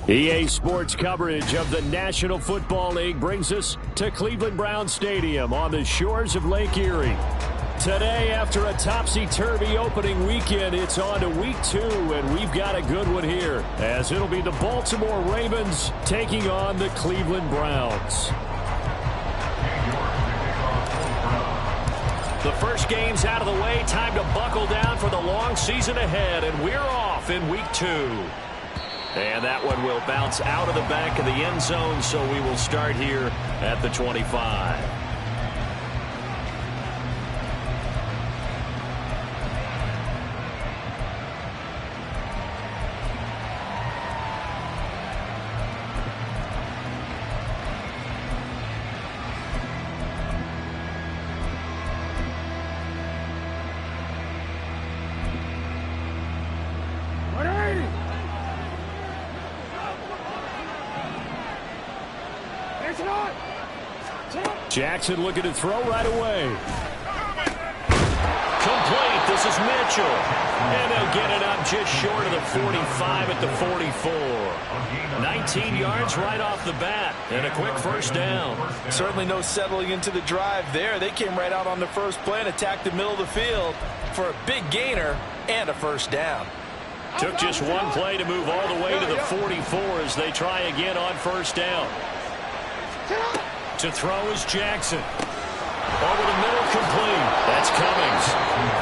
EA Sports coverage of the National Football League brings us to Cleveland Browns Stadium on the shores of Lake Erie. Today, after a topsy-turvy opening weekend, it's on to week 2, and we've got a good one here, as it'll be the Baltimore Ravens taking on the Cleveland Browns. The first game's out of the way. Time to buckle down for the long season ahead, and we're off in week 2. And that one will bounce out of the back of the end zone, so we will start here at the 25. Jackson looking to throw right away. Complete. This is Mitchell. And they'll get it up just short of the 45 at the 44. 19 yards right off the bat. And a quick first down. Certainly no settling into the drive there. They came right out on the first play and attacked the middle of the field for a big gainer and a first down. Took just one play to move all the way to the 44 as they try again on first down. To throw is Jackson. Over the middle, complete. That's Cummings.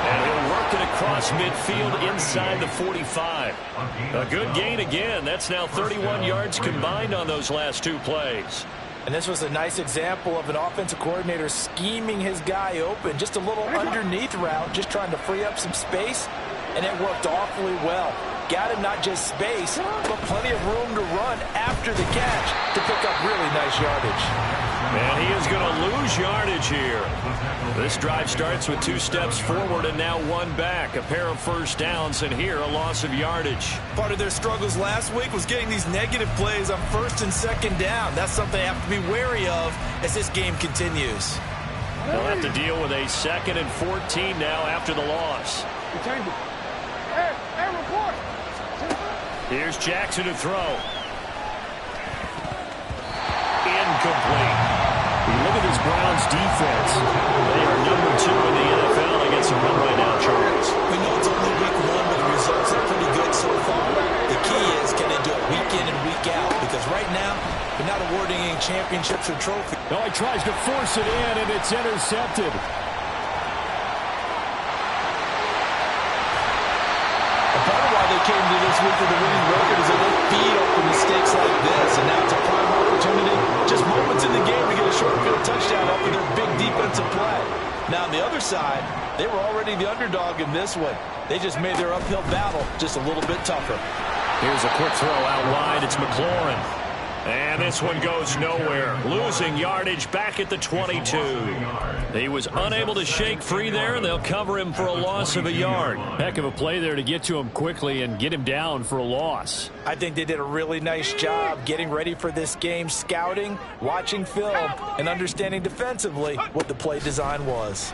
And he'll work it across midfield inside the 45. A good gain again. That's now 31 yards combined on those last 2 plays. And this was a nice example of an offensive coordinator scheming his guy open. Just a little underneath route, just trying to free up some space. And it worked awfully well. Got him not just space, but plenty of room to run after the catch to pick up really nice yardage. And he is going to lose yardage here. This drive starts with 2 steps forward and now 1 back. A pair of first downs, and here a loss of yardage. Part of their struggles last week was getting these negative plays on first and second down. That's something they have to be wary of as this game continues. They'll have to deal with a 2nd and 14 now after the loss. Here's Jackson to throw. Incomplete. You look at this Browns defense. They are number 2 in the NFL against the run right now, Charles. We know it's only week 1, but the results are pretty good so far. The key is, can they do it week in and week out? Because right now, they're not awarding any championships or trophies. No, he tries to force it in, and it's intercepted. Part of why they came to this week with a winning record is that they feed off mistakes like this, and now it's a prime opportunity, just moments in the game to get a short-field touchdown off of their big defensive play. Now on the other side, they were already the underdog in this one. They just made their uphill battle just a little bit tougher. Here's a quick throw out wide. It's McLaurin. And this one goes nowhere. Losing yardage back at the 22. He was unable to shake free there, and they'll cover him for a loss of a yard. Heck of a play there to get to him quickly and get him down for a loss. I think they did a really nice job getting ready for this game, scouting, watching film, and understanding defensively what the play design was.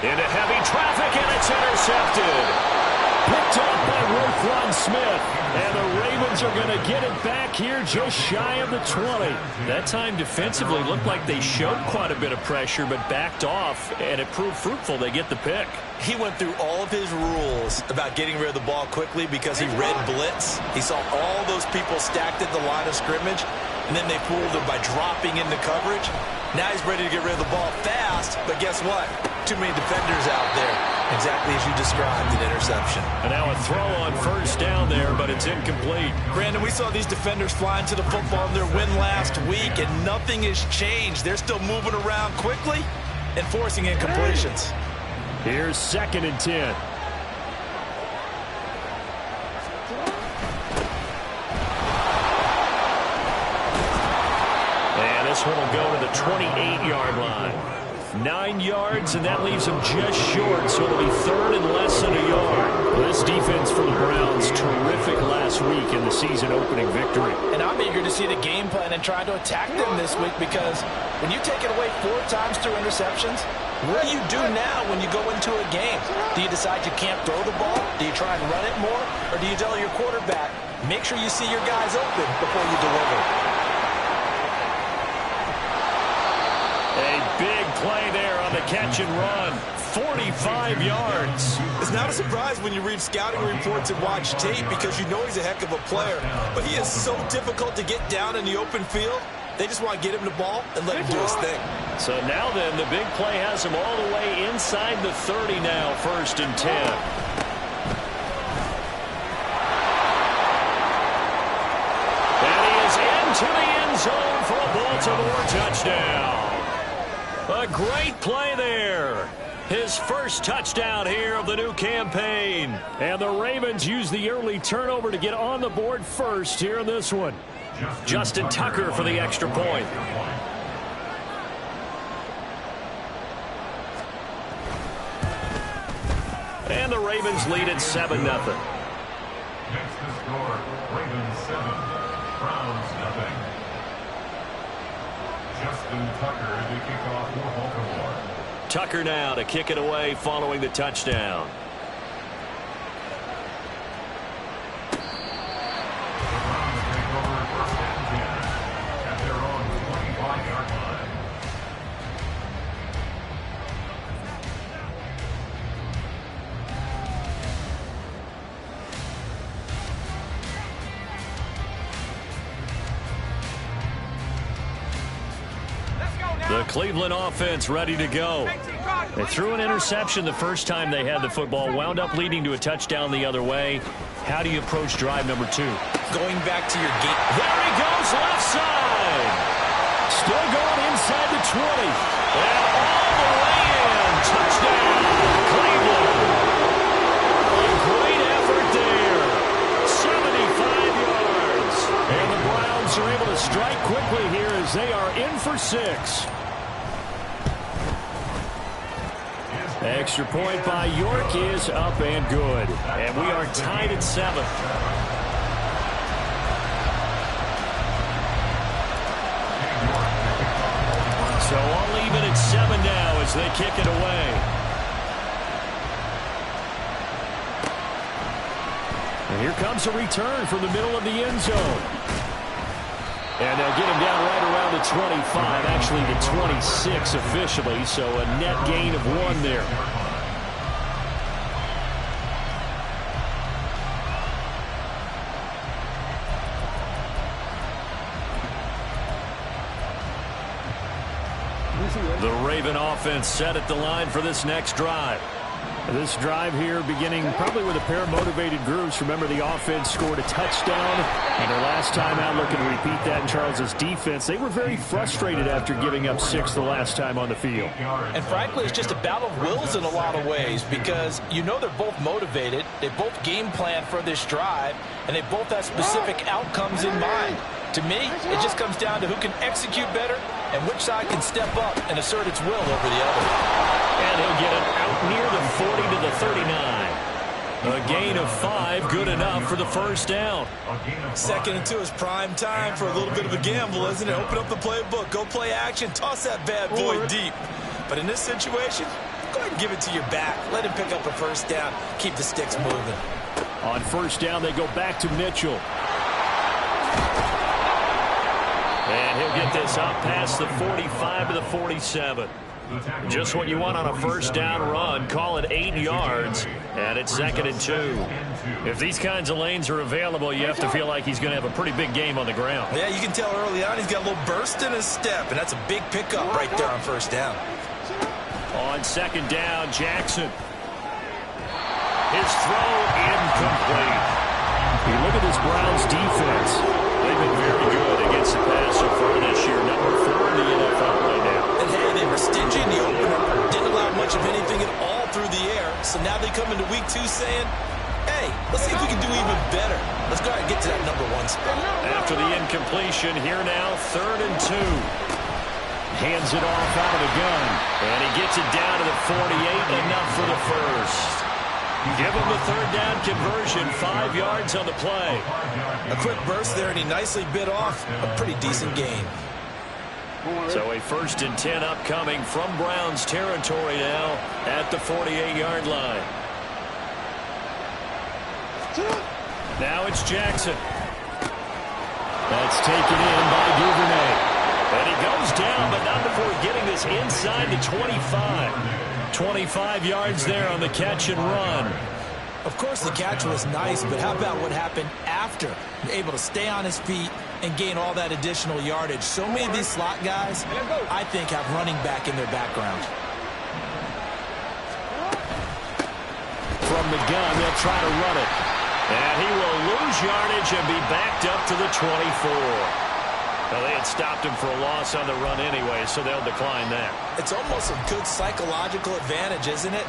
Into heavy traffic, and it's intercepted. Picked off by Roquan Smith. And the Ravens are going to get it back here just shy of the 20. That time defensively looked like they showed quite a bit of pressure, but backed off, and it proved fruitful. They get the pick. He went through all of his rules about getting rid of the ball quickly because he read blitz. He saw all those people stacked at the line of scrimmage, and then they fooled him by dropping into coverage. Now he's ready to get rid of the ball fast, but guess what? Too many defenders out there. Exactly as you described, an interception. And now a throw on first down there, but it's incomplete. Brandon, we saw these defenders flying to the football in their win last week, and nothing has changed. They're still moving around quickly and forcing incompletions. Here's 2nd and 10. And this one will go to the 28-yard line. 9 yards, and that leaves him just short, so it'll be 3rd and less than a yard. Well, this defense for the Browns, terrific last week in the season opening victory. And I'm eager to see the game plan and try to attack them this week, because when you take it away 4 times through interceptions, what do you do now when you go into a game? Do you decide you can't throw the ball? Do you try and run it more? Or do you tell your quarterback, make sure you see your guys open before you deliver? A big play there on the catch and run. 45 yards. It's not a surprise when you read scouting reports and watch tape, because you know he's a heck of a player. But he is so difficult to get down in the open field. They just want to get him the ball and let him do his thing. So now then, the big play has him all the way inside the 30 now, 1st and 10. And he is into the end zone for a Baltimore touchdown. A great play there. His first touchdown here of the new campaign. And the Ravens use the early turnover to get on the board first here in this one. Justin Tucker for the extra point. And the Ravens lead at 7-0. Next to score, Ravens 7, Browns 0. Justin Tucker to kick off for Baltimore. Tucker now to kick it away following the touchdown. The Browns take over 1st and 10 at their own 25-yard line. The Cleveland offense ready to go. They threw an interception the first time they had the football, wound up leading to a touchdown the other way. How do you approach drive number 2? Going back to your game. There he goes, left side. Still going inside the 20. And all the way in. Touchdown, Cleveland. A great effort there. 75 yards. And the Browns are able to strike quickly here as they are in for 6. Extra point by York is up and good. And we are tied at 7. So all even at 7 now as they kick it away. And here comes a return from the middle of the end zone. And they'll get him down right around the 25, actually the 26 officially, so a net gain of 1 there. The Raven offense set at the line for this next drive. This drive here beginning probably with a pair of motivated groups. Remember, the offense scored a touchdown, and their last time out looking to repeat that in Charles's defense. They were very frustrated after giving up 6 the last time on the field. And frankly, it's just a battle of wills in a lot of ways, because you know they're both motivated, they both game plan for this drive, and they both have specific outcomes in mind. To me, it just comes down to who can execute better and which side can step up and assert its will over the other. And he'll get it out near the 40 to the 39. A gain of 5, good enough for the first down. 2nd and 2 is prime time for a little bit of a gamble, isn't it? Open up the playbook, go play action, toss that bad boy deep. But in this situation, go ahead and give it to your back. Let him pick up a first down. Keep the sticks moving. On first down, they go back to Mitchell. And he'll get this up past the 45 to the 47. Just what you want on a first down run. Call it 8 yards, and it's 2nd and 2. If these kinds of lanes are available, you have to feel like he's going to have a pretty big game on the ground. Yeah, you can tell early on he's got a little burst in his step, and that's a big pickup right there on first down. On 2nd down, Jackson. His throw incomplete. You look at this Browns defense. They've been very good against the pass so far this year. Number 4 in the NFL right now. And hey, they were stingy in the opener. Didn't allow much of anything at all through the air. So now they come into week 2 saying, hey, let's see if we can do even better. Let's go ahead and get to that number 1 spot. After the incompletion, here now, 3rd and 2. Hands it off out of the gun. And he gets it down to the 48, enough for the first. Give him the third down conversion, 5 yards on the play. A quick burst there, and he nicely bit off a pretty decent gain. So a 1st and 10 upcoming from Browns territory now at the 48-yard line. Now it's Jackson. That's taken in by Duvernay. And he goes down, but not before getting this inside the 25. 25 yards there on the catch and run. Of course, the catch was nice, but how about what happened after? Able to stay on his feet and gain all that additional yardage. So many of these slot guys, I think, have running back in their background. From the gun, they'll try to run it. And he will lose yardage and be backed up to the 24. Well, they had stopped him for a loss on the run anyway, so they'll decline that. It's almost a good psychological advantage, isn't it?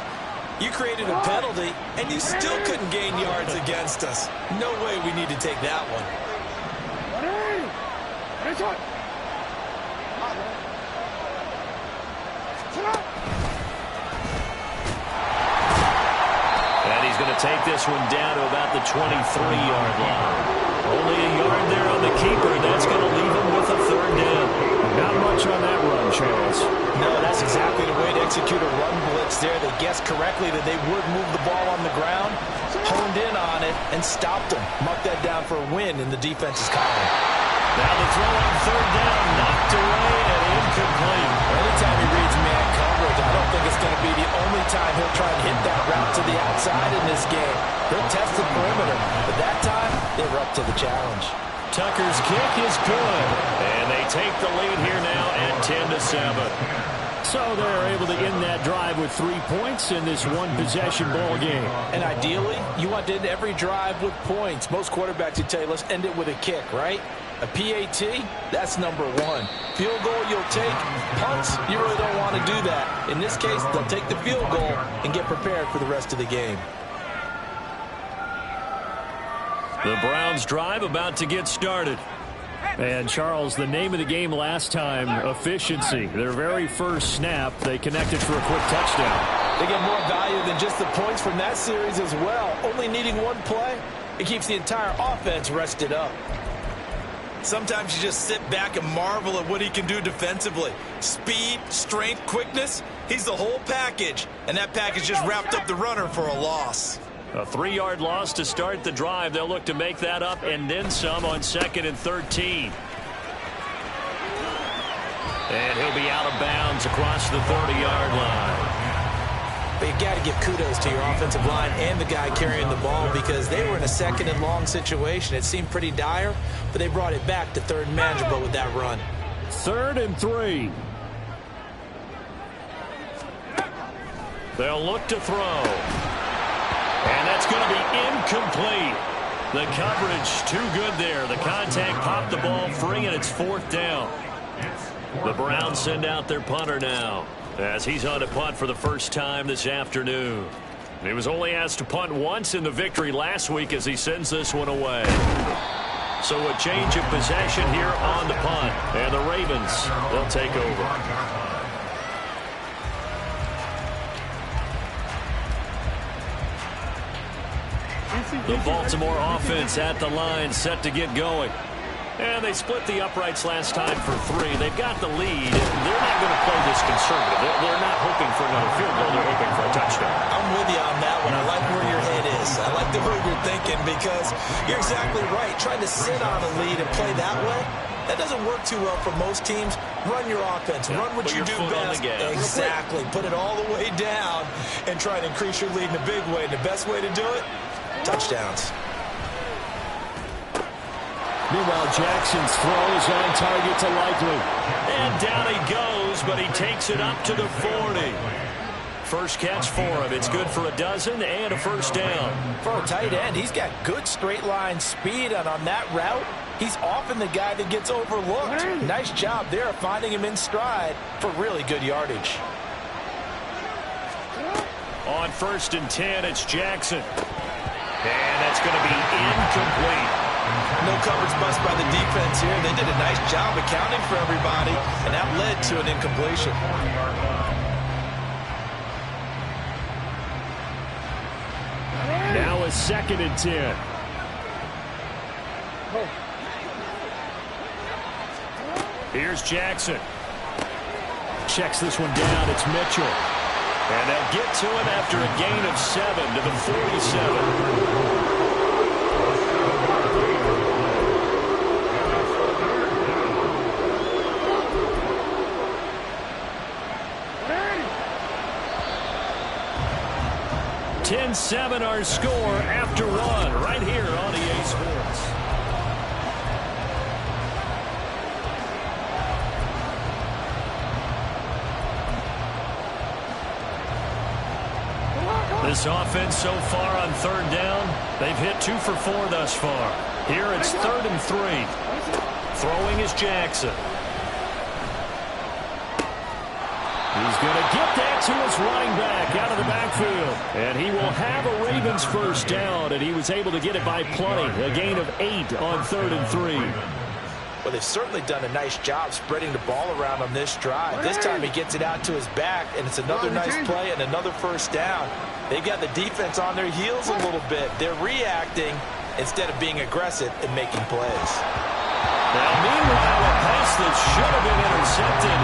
You created a penalty, and you still couldn't gain yards against us. No way we need to take that one. And he's going to take this one down to about the 23-yard line. Only a yard there on the keeper. That's going to leave him with a third down. Not much on that run, Charles. No, that's exactly the way to execute a run blitz there. They guessed correctly that they would move the ball on the ground, honed in on it, and stopped them. Mark that down for a win in the defense's column. Now the throw on third down, knocked away and incomplete. Anytime he reads man coverage, I don't think it's going to be the only time he'll try and hit that route to the outside in this game. He'll test the perimeter, but that time, they were up to the challenge. Tucker's kick is good, and they take the lead here now at 10-7. So they're able to end that drive with 3 points in this one-possession ball game. And ideally, you want to end every drive with points. Most quarterbacks would tell you, let's end it with a kick, right? A PAT, that's number 1. Field goal you'll take. Punts, you really don't want to do that. In this case, they'll take the field goal and get prepared for the rest of the game. The Browns drive about to get started. And, Charles, the name of the game last time, efficiency. Their very first snap, they connected for a quick touchdown. They get more value than just the points from that series as well. Only needing one play, it keeps the entire offense rested up. Sometimes you just sit back and marvel at what he can do defensively. Speed, strength, quickness, he's the whole package. And that package just wrapped up the runner for a loss. A 3-yard loss to start the drive. They'll look to make that up and then some on 2nd and 13. And he'll be out of bounds across the 30-yard line. But you got to give kudos to your offensive line and the guy carrying the ball because they were in a 2nd and long situation. It seemed pretty dire, but they brought it back to 3rd and manageable with that run. 3rd and 3. They'll look to throw. And that's going to be incomplete. The coverage too good there. The contact popped the ball free, and it's 4th down. The Browns send out their punter now as he's on to punt for the first time this afternoon. He was only asked to punt once in the victory last week as he sends this one away. So a change of possession here on the punt. And the Ravens, they'll take over. The Baltimore offense at the line, set to get going. And they split the uprights last time for 3. They've got the lead. They're not going to play this conservative. They're not hoping for another field goal. They're hoping for a touchdown. I'm with you on that one. I like where your head is. I like the way you're thinking because you're exactly right. Trying to sit on a lead and play that way, that doesn't work too well for most teams. Run your offense. Run what you do best. Exactly. Put it all the way down and try to increase your lead in a big way. And the best way to do it, touchdowns. Meanwhile, Jackson's throw is on target to Likely. And down he goes, but he takes it up to the 40. First catch for him. It's good for a dozen and a first down. For a tight end, he's got good straight line speed, and on that route, he's often the guy that gets overlooked. Nice job there finding him in stride for really good yardage. On 1st and 10, it's Jackson. And that's going to be incomplete. No coverage bust by the defense here. They did a nice job accounting for everybody, and that led to an incompletion. 2nd and 10. Here's Jackson. Checks this one down. It's Mitchell. And they'll get to him after a gain of 7 to the 47. 10-7 our score after 1 right here on EA Sports. This offense so far on 3rd down, they've hit 2 for 4 thus far. Here it's 3rd and 3. Throwing is Jackson. He's going to get that to his running back out of the backfield. And he will have a Ravens first down, and he was able to get it by plenty. A gain of 8 on 3rd and 3. Well, they've certainly done a nice job spreading the ball around on this drive. This time he gets it out to his back, and it's another nice play and another first down. They've got the defense on their heels a little bit. They're reacting instead of being aggressive and making plays. Now, meanwhile, a pass that should have been intercepted,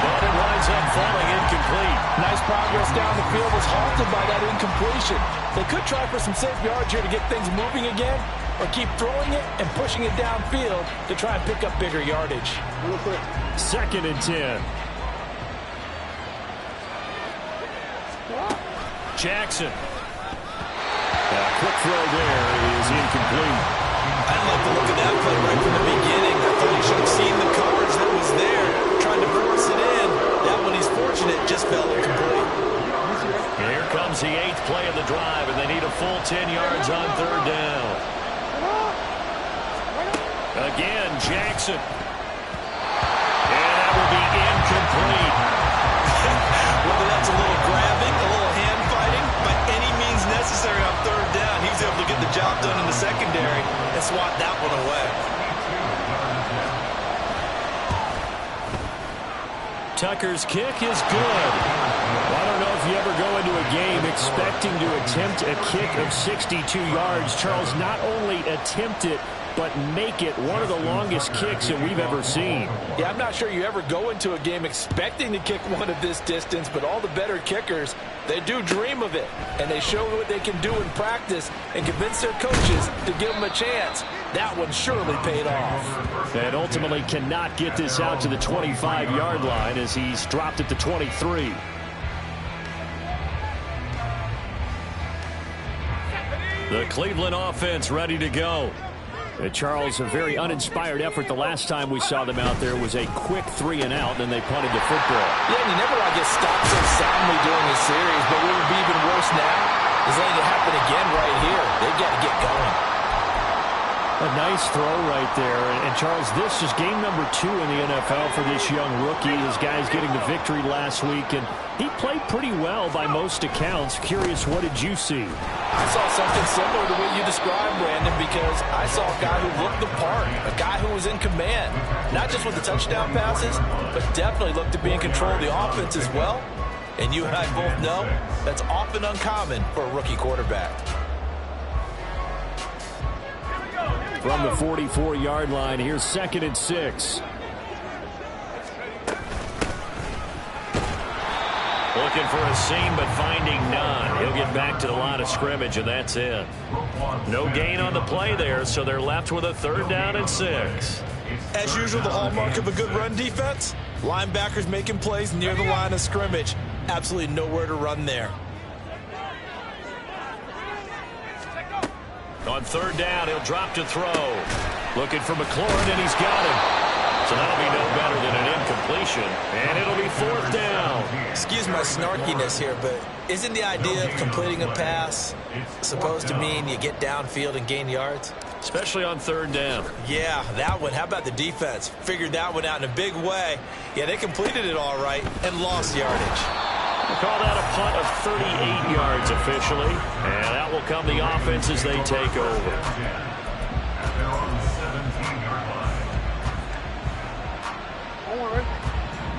but it winds up falling incomplete. Nice progress down the field was halted by that incompletion. They could try for some safe yards here to get things moving again, or keep throwing it and pushing it downfield to try and pick up bigger yardage. 2nd and 10. Jackson. A quick throw there is incomplete. I didn't like the look of that play right from the beginning. I thought he should have seen the coverage that was there, trying to force it in. That one, he's fortunate, just fell incomplete. And here comes the 8th play of the drive, and they need a full 10 yards on 3rd down. Again, Jackson. And that will be incomplete. Whether that's a little grabbing, a little hand fighting, by any means necessary on 3rd down, he was able to get the job done in the secondary and swat that one away. Tucker's kick is good. I don't know if you ever go into a game expecting to attempt a kick of 62 yards. Charles, not only attempt it, but make it one of the longest kicks that we've ever seen. Yeah, I'm not sure you ever go into a game expecting to kick one of this distance, but all the better kickers, they do dream of it, and they show what they can do in practice and convince their coaches to give them a chance. That one surely paid off. And ultimately cannot get this out to the 25-yard line as he's dropped at the 23. The Cleveland offense ready to go. Charles, a very uninspired effort. The last time we saw them out there was a quick 3 and out, and they punted the football. Yeah, and you never want to get stopped so soundly during a series, but what would be even worse now is letting it happen again right here. They've got to get going. A nice throw right there. And Charles, this is game number 2 in the NFL for this young rookie. His guys getting the victory last week, and he played pretty well by most accounts. Curious, what did you see? I saw something similar to what you described, Brandon, because I saw a guy who looked the part, a guy who was in command, not just with the touchdown passes, but definitely looked to be in control of the offense as well. And you and I both know that's often uncommon for a rookie quarterback. From the 44-yard line, here's 2nd and 6. Looking for a seam, but finding none. He'll get back to the line of scrimmage, and that's it. No gain on the play there, so they're left with a 3rd down and 6. As usual, the hallmark of a good run defense, linebackers making plays near the line of scrimmage. Absolutely nowhere to run there. On 3rd down, he'll drop to throw. Looking for McLaurin, and he's got him. So that'll be no better than an incompletion. And it'll be 4th down. Excuse my snarkiness here, but isn't the idea of completing a pass supposed to mean you get downfield and gain yards? Especially on 3rd down. Yeah, that one. How about the defense? Figured that one out in a big way. Yeah, they completed it all right and lost yardage. We'll call that a punt of 38 yards officially. And that will come the offense as they take over.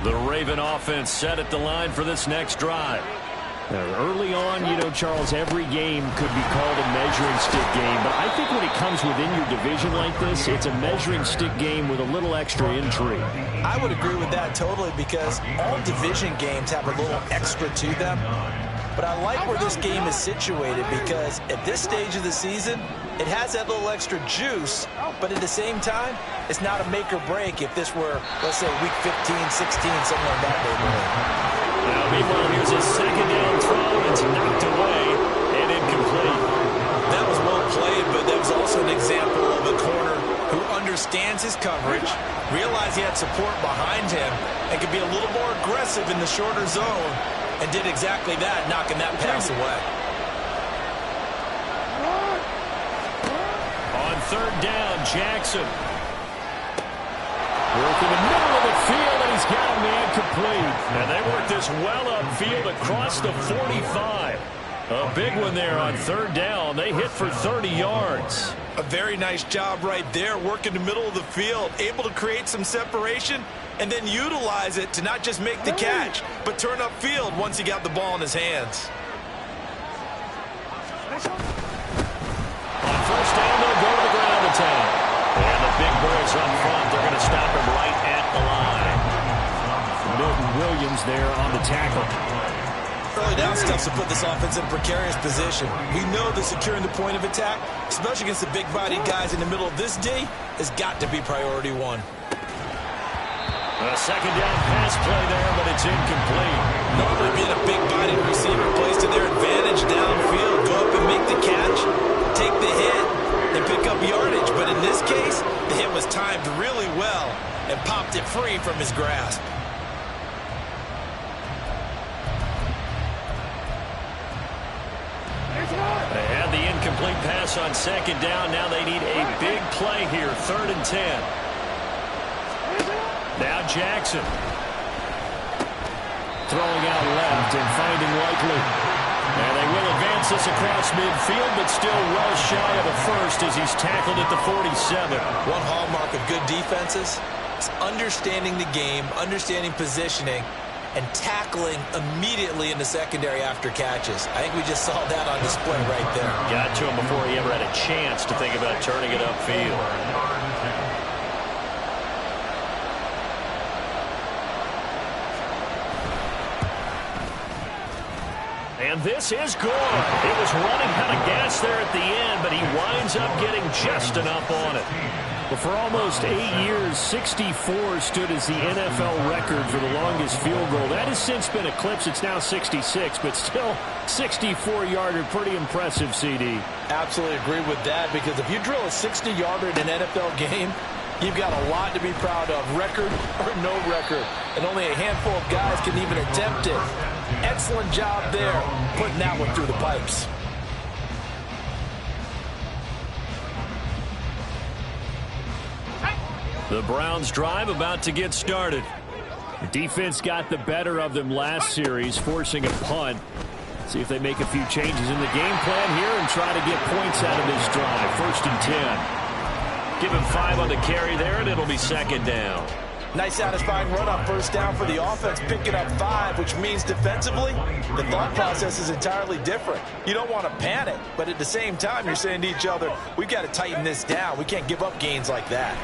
The Raven offense set at the line for this next drive. Early on, you know, Charles, every game could be called a measuring stick game. But I think when it comes within your division like this, it's a measuring stick game with a little extra intrigue. I would agree with that totally, because all division games have a little extra to them. But I like where this game is situated, because at this stage of the season, it has that little extra juice, but at the same time, it's not a make or break if this were, let's say, week 15, 16, somewhere in that neighborhood. Now, meanwhile, here's a second down throw. It's knocked away and incomplete. That was well played, but that was also an example of a corner who understands his coverage, realized he had support behind him, and could be a little more aggressive in the shorter zone, and did exactly that, knocking that pass away. On third down, Jackson. Working the middle of the field, and he's got a man complete. And they work this well upfield across the 45. A big one there on third down. They hit for 30 yards. A very nice job right there, working the middle of the field, able to create some separation, and then utilize it to not just make the catch, but turn upfield once he got the ball in his hands. On first down, they'll go to the ground attack. And the big boys up front, they're going to stop him right at the line. Milton Williams there on the tackle. Early down stuff to put this offense in a precarious position. We know that securing the point of attack, especially against the big-bodied guys in the middle of this D, has got to be priority one. A second down pass play there, but it's incomplete. Normally being a big-bodied receiver plays to their advantage downfield. Go up and make the catch, take the hit, and pick up yardage. But in this case, the hit was timed really well and popped it free from his grasp. They had the incomplete pass on second down. Now they need a big play here, 3rd and 10. Now Jackson. Throwing out left and finding Likely. And they will advance this across midfield, but still well shy of the first as he's tackled at the 47. One hallmark of good defenses is understanding the game, understanding positioning, and tackling immediately in the secondary after catches. I think we just saw that on display right there. Got to him before he ever had a chance to think about turning it upfield. And this is good. It was running out of gas there at the end, but he winds up getting just enough on it. But for almost 8 years, 64 stood as the NFL record for the longest field goal. That has since been eclipsed. It's now 66, but still 64-yarder. Pretty impressive, CD. Absolutely agree with that, because if you drill a 60-yarder in an NFL game, you've got a lot to be proud of, record or no record. And only a handful of guys can even attempt it. Excellent job there, putting that one through the pipes. The Browns drive about to get started. The defense got the better of them last series, forcing a punt. See if they make a few changes in the game plan here and try to get points out of this drive. 1st and 10. Give him 5 on the carry there, and it'll be 2nd down. Nice satisfying run on 1st down for the offense, picking up 5, which means defensively, the thought process is entirely different. You don't want to panic, but at the same time, you're saying to each other, we've got to tighten this down. We can't give up gains like that.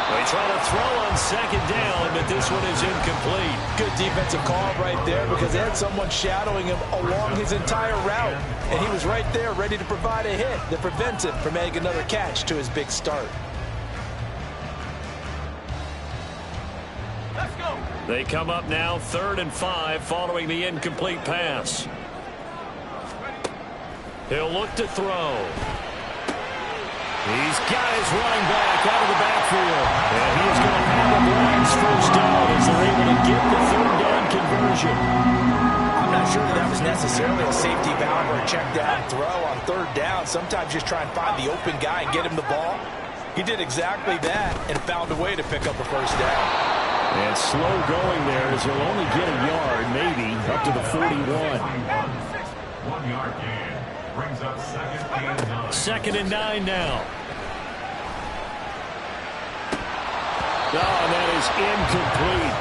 They try to throw on 2nd down, but this one is incomplete. Good defensive call right there, because they had someone shadowing him along his entire route, and he was right there ready to provide a hit that prevents him from making another catch to his big start. They come up now 3rd and 5 following the incomplete pass. He'll look to throw. He's got his running back out of the backfield. And he's going to have the Browns 1st down as they're able to get the 3rd down conversion. I'm not sure that was necessarily a safety valve or a check down throw on 3rd down. Sometimes just try and find the open guy and get him the ball. He did exactly that and found a way to pick up the 1st down. And slow going there as he'll only get a yard, maybe, up to the 41. 1 yard gain. Brings up 2nd and 9. 2nd and 9 now. Oh, that is incomplete.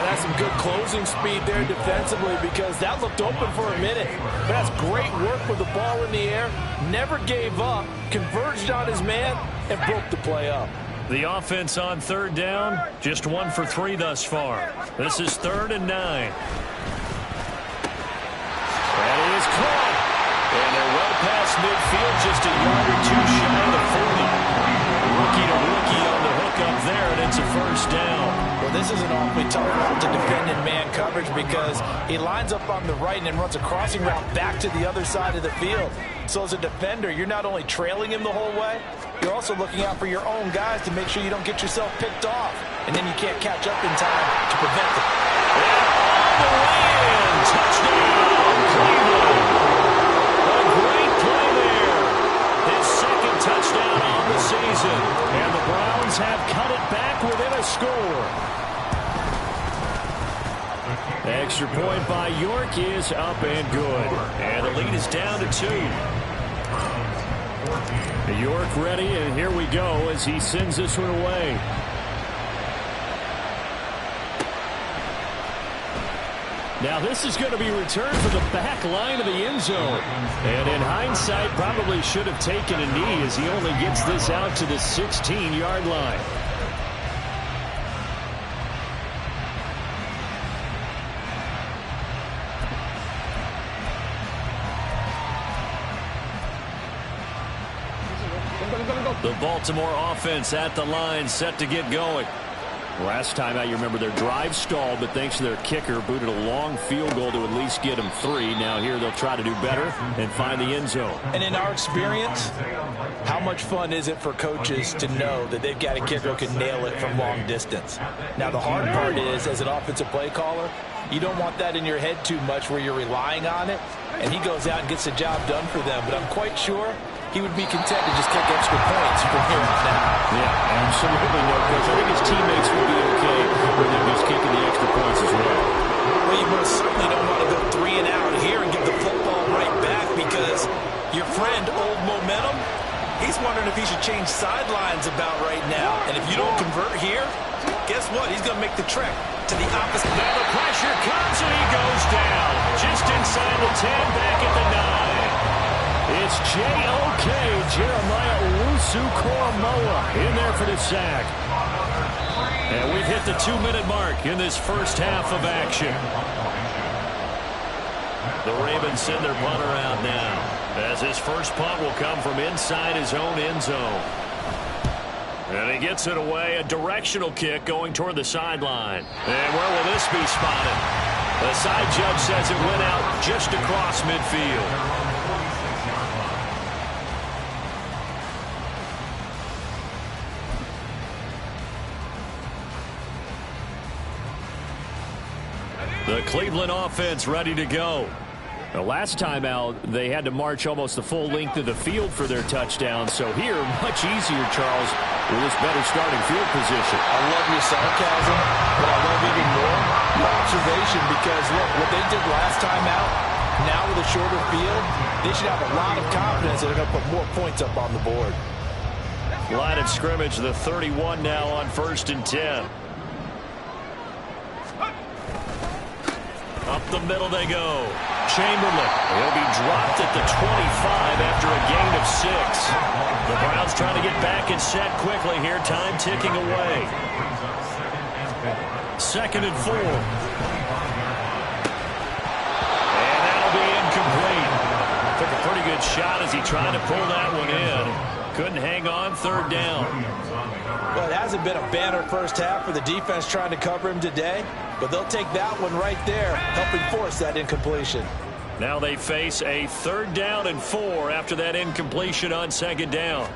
That's some good closing speed there defensively because that looked open for a minute. But that's great work with the ball in the air. Never gave up, converged on his man, and broke the play up. The offense on third down, just 1 for 3 thus far. This is 3rd and 9. That is caught. And they're well past midfield, just a yard or 2 shy of the 40. Rookie to rookie on the hook up there, and it's a first down. Well, this is an awfully tough route to defend in man coverage because he lines up on the right and then runs a crossing route back to the other side of the field. So as a defender, you're not only trailing him the whole way, you're also looking out for your own guys to make sure you don't get yourself picked off. And then you can't catch up in time to prevent it. And all the way in. Touchdown, Cleveland. A great play there. His 2nd touchdown on the season. And the Browns have cut it back within a score. Extra point by York is up and good. And the lead is down to 2. York ready, and here we go as he sends this one away. Now this is going to be returned from the back line of the end zone. And in hindsight, probably should have taken a knee as he only gets this out to the 16-yard line. The Baltimore offense at the line, set to get going. Last time out, you remember their drive stalled, but thanks to their kicker, booted a long field goal to at least get them 3. Now here they'll try to do better and find the end zone. And in our experience, how much fun is it for coaches to know that they've got a kicker who can nail it from long distance? Now the hard part is, as an offensive play caller, you don't want that in your head too much where you're relying on it, and he goes out and gets the job done for them. But I'm quite sure he would be content to just take extra points from here on out. Yeah, absolutely no, Coach. I think his teammates would be okay with him just kicking the extra points as well. Well, you most certainly don't want to go 3 and out here and give the football right back because your friend, Old Momentum, he's wondering if he should change sidelines about right now. And if you don't convert here, guess what? He's going to make the trek to the opposite. Now the pressure comes and he goes down. Just inside the 10, back at the 9. It's J.O.K. Jeremiah Owusu-Koramoah in there for the sack. And we've hit the 2-minute mark in this first half of action. The Ravens send their punter out now, as his first punt will come from inside his own end zone. And he gets it away, a directional kick going toward the sideline. And where will this be spotted? The side judge says it went out just across midfield. The Cleveland offense ready to go. The last time out, they had to march almost the full length of the field for their touchdown. So here, much easier, Charles, with this better starting field position. I love your sarcasm, but I love even more your observation because, look, what they did last time out, now with a shorter field, they should have a lot of confidence that they're going to put more points up on the board. Line of scrimmage, the 31 now on 1st and 10. Up the middle they go. Chamberlain. He'll be dropped at the 25 after a gain of 6. The Browns trying to get back and set quickly here. Time ticking away. 2nd and 4. And that'll be incomplete. Took a pretty good shot as he tried to pull that one in. Couldn't hang on, 3rd down. Well, it hasn't been a banner first half for the defense trying to cover him today, but they'll take that one right there, helping force that incompletion. Now they face a 3rd down and 4 after that incompletion on 2nd down.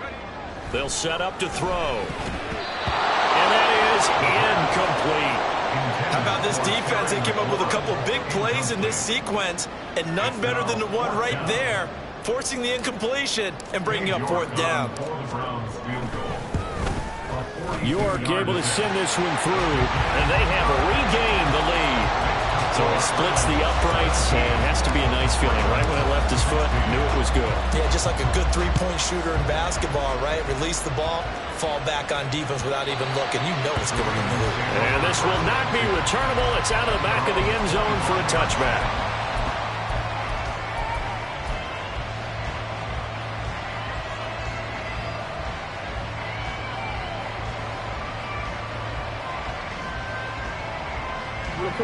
They'll set up to throw. And that is incomplete. How about this defense? They came up with a couple big plays in this sequence, and none better than the one right there, forcing the incompletion and bringing up 4th down. York able to send this one through, and they have regained the lead. So So he splits the uprights, and it has to be a nice feeling. Right when it left his foot, knew it was good. Yeah, just like a good three-point shooter in basketball, right? Release the ball, fall back on defense without even looking. You know it's going in the hoop. And this will not be returnable. It's out of the back of the end zone for a touchback.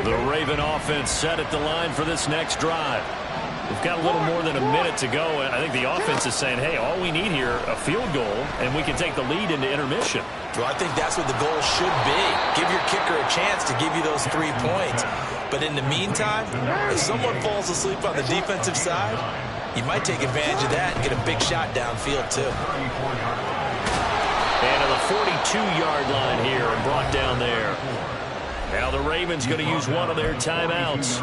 The Raven offense set at the line for this next drive. We've got a little more than a minute to go, and I think the offense is saying, hey, all we need here, a field goal, and we can take the lead into intermission. Well, I think that's what the goal should be. Give your kicker a chance to give you those 3 points. But in the meantime, if someone falls asleep on the defensive side, you might take advantage of that and get a big shot downfield, too. And to the 42-yard line here and brought down there. Now the Ravens going to use one of their timeouts,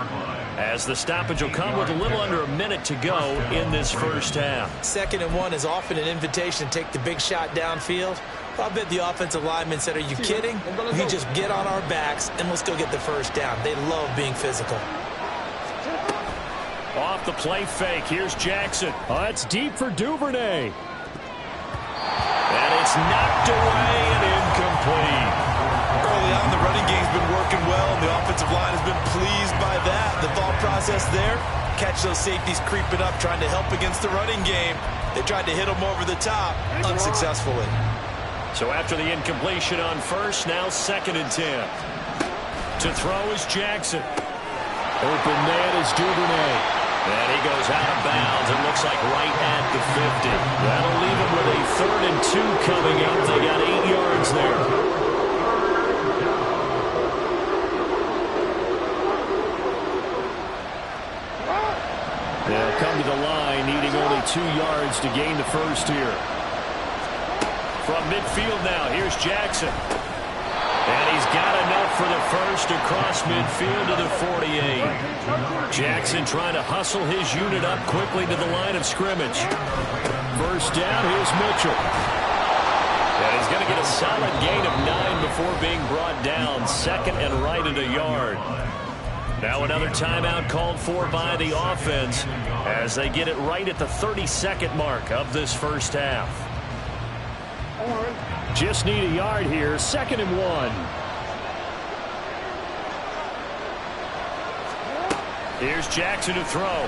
as the stoppage will come with a little under a minute to go in this first half. 2nd and 1 is often an invitation to take the big shot downfield. I bet the offensive lineman said, are you kidding? You just get on our backs and let's go get the first down. They love being physical. Off the play fake. Here's Jackson. Oh, it's deep for Duvernay. And it's knocked away and incomplete. Early on, the running game's been working well, and the offensive line has been pleased by that. The thought process there, catch those safeties creeping up, trying to help against the running game. They tried to hit them over the top, unsuccessfully. So after the incompletion on first, now 2nd and 10. To throw is Jackson. Open man is Duvernay. And he goes out of bounds. It looks like right at the 50. That'll leave him with a 3rd and 2 coming up. They got 8 yards there. They'll come to the line, needing only 2 yards to gain the first here. From midfield now, here's Jackson. And he's got enough for the first across midfield to the 48. Jackson trying to hustle his unit up quickly to the line of scrimmage. First down, here's Mitchell. And he's going to get a solid gain of 9 before being brought down. 2nd and right at a yard. Now another timeout called for by the offense as they get it right at the 32nd mark of this first half. Just need a yard here. 2nd and 1. Here's Jackson to throw.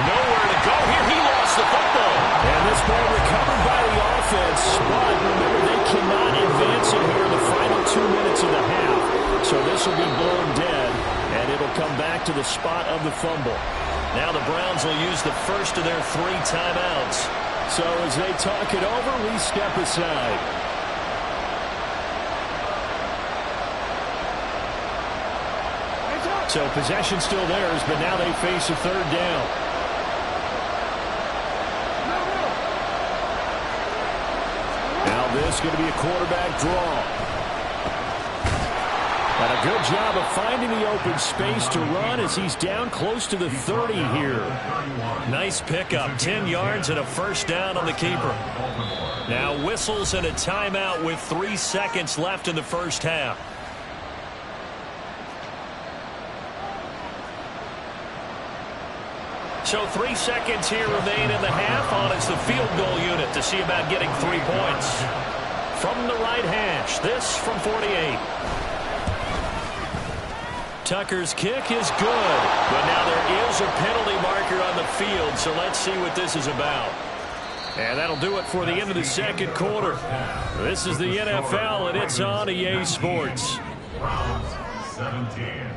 Nowhere to go here. He lost the football. And this ball recovered by the offense. But remember, they cannot advance it here in the final 2 minutes of the half. So this will be blown dead, and it'll come back to the spot of the fumble. Now the Browns will use the first of their 3 timeouts. So as they talk it over, we step aside. So possession still theirs, but now they face a 3rd down. Now this is going to be a quarterback draw. And a good job of finding the open space to run as he's down close to the 30 here. Nice pickup, 10 yards and a first down on the keeper. Now whistles and a timeout with 3 seconds left in the first half. So 3 seconds here remain in the half on it's the field goal unit to see about getting 3 points. From the right hash, this from 48. Tucker's kick is good, but now there is a penalty marker on the field, so let's see what this is about. And that'll do it for the end of the 2nd quarter. This is the NFL, and it's on EA Sports. Browns 17.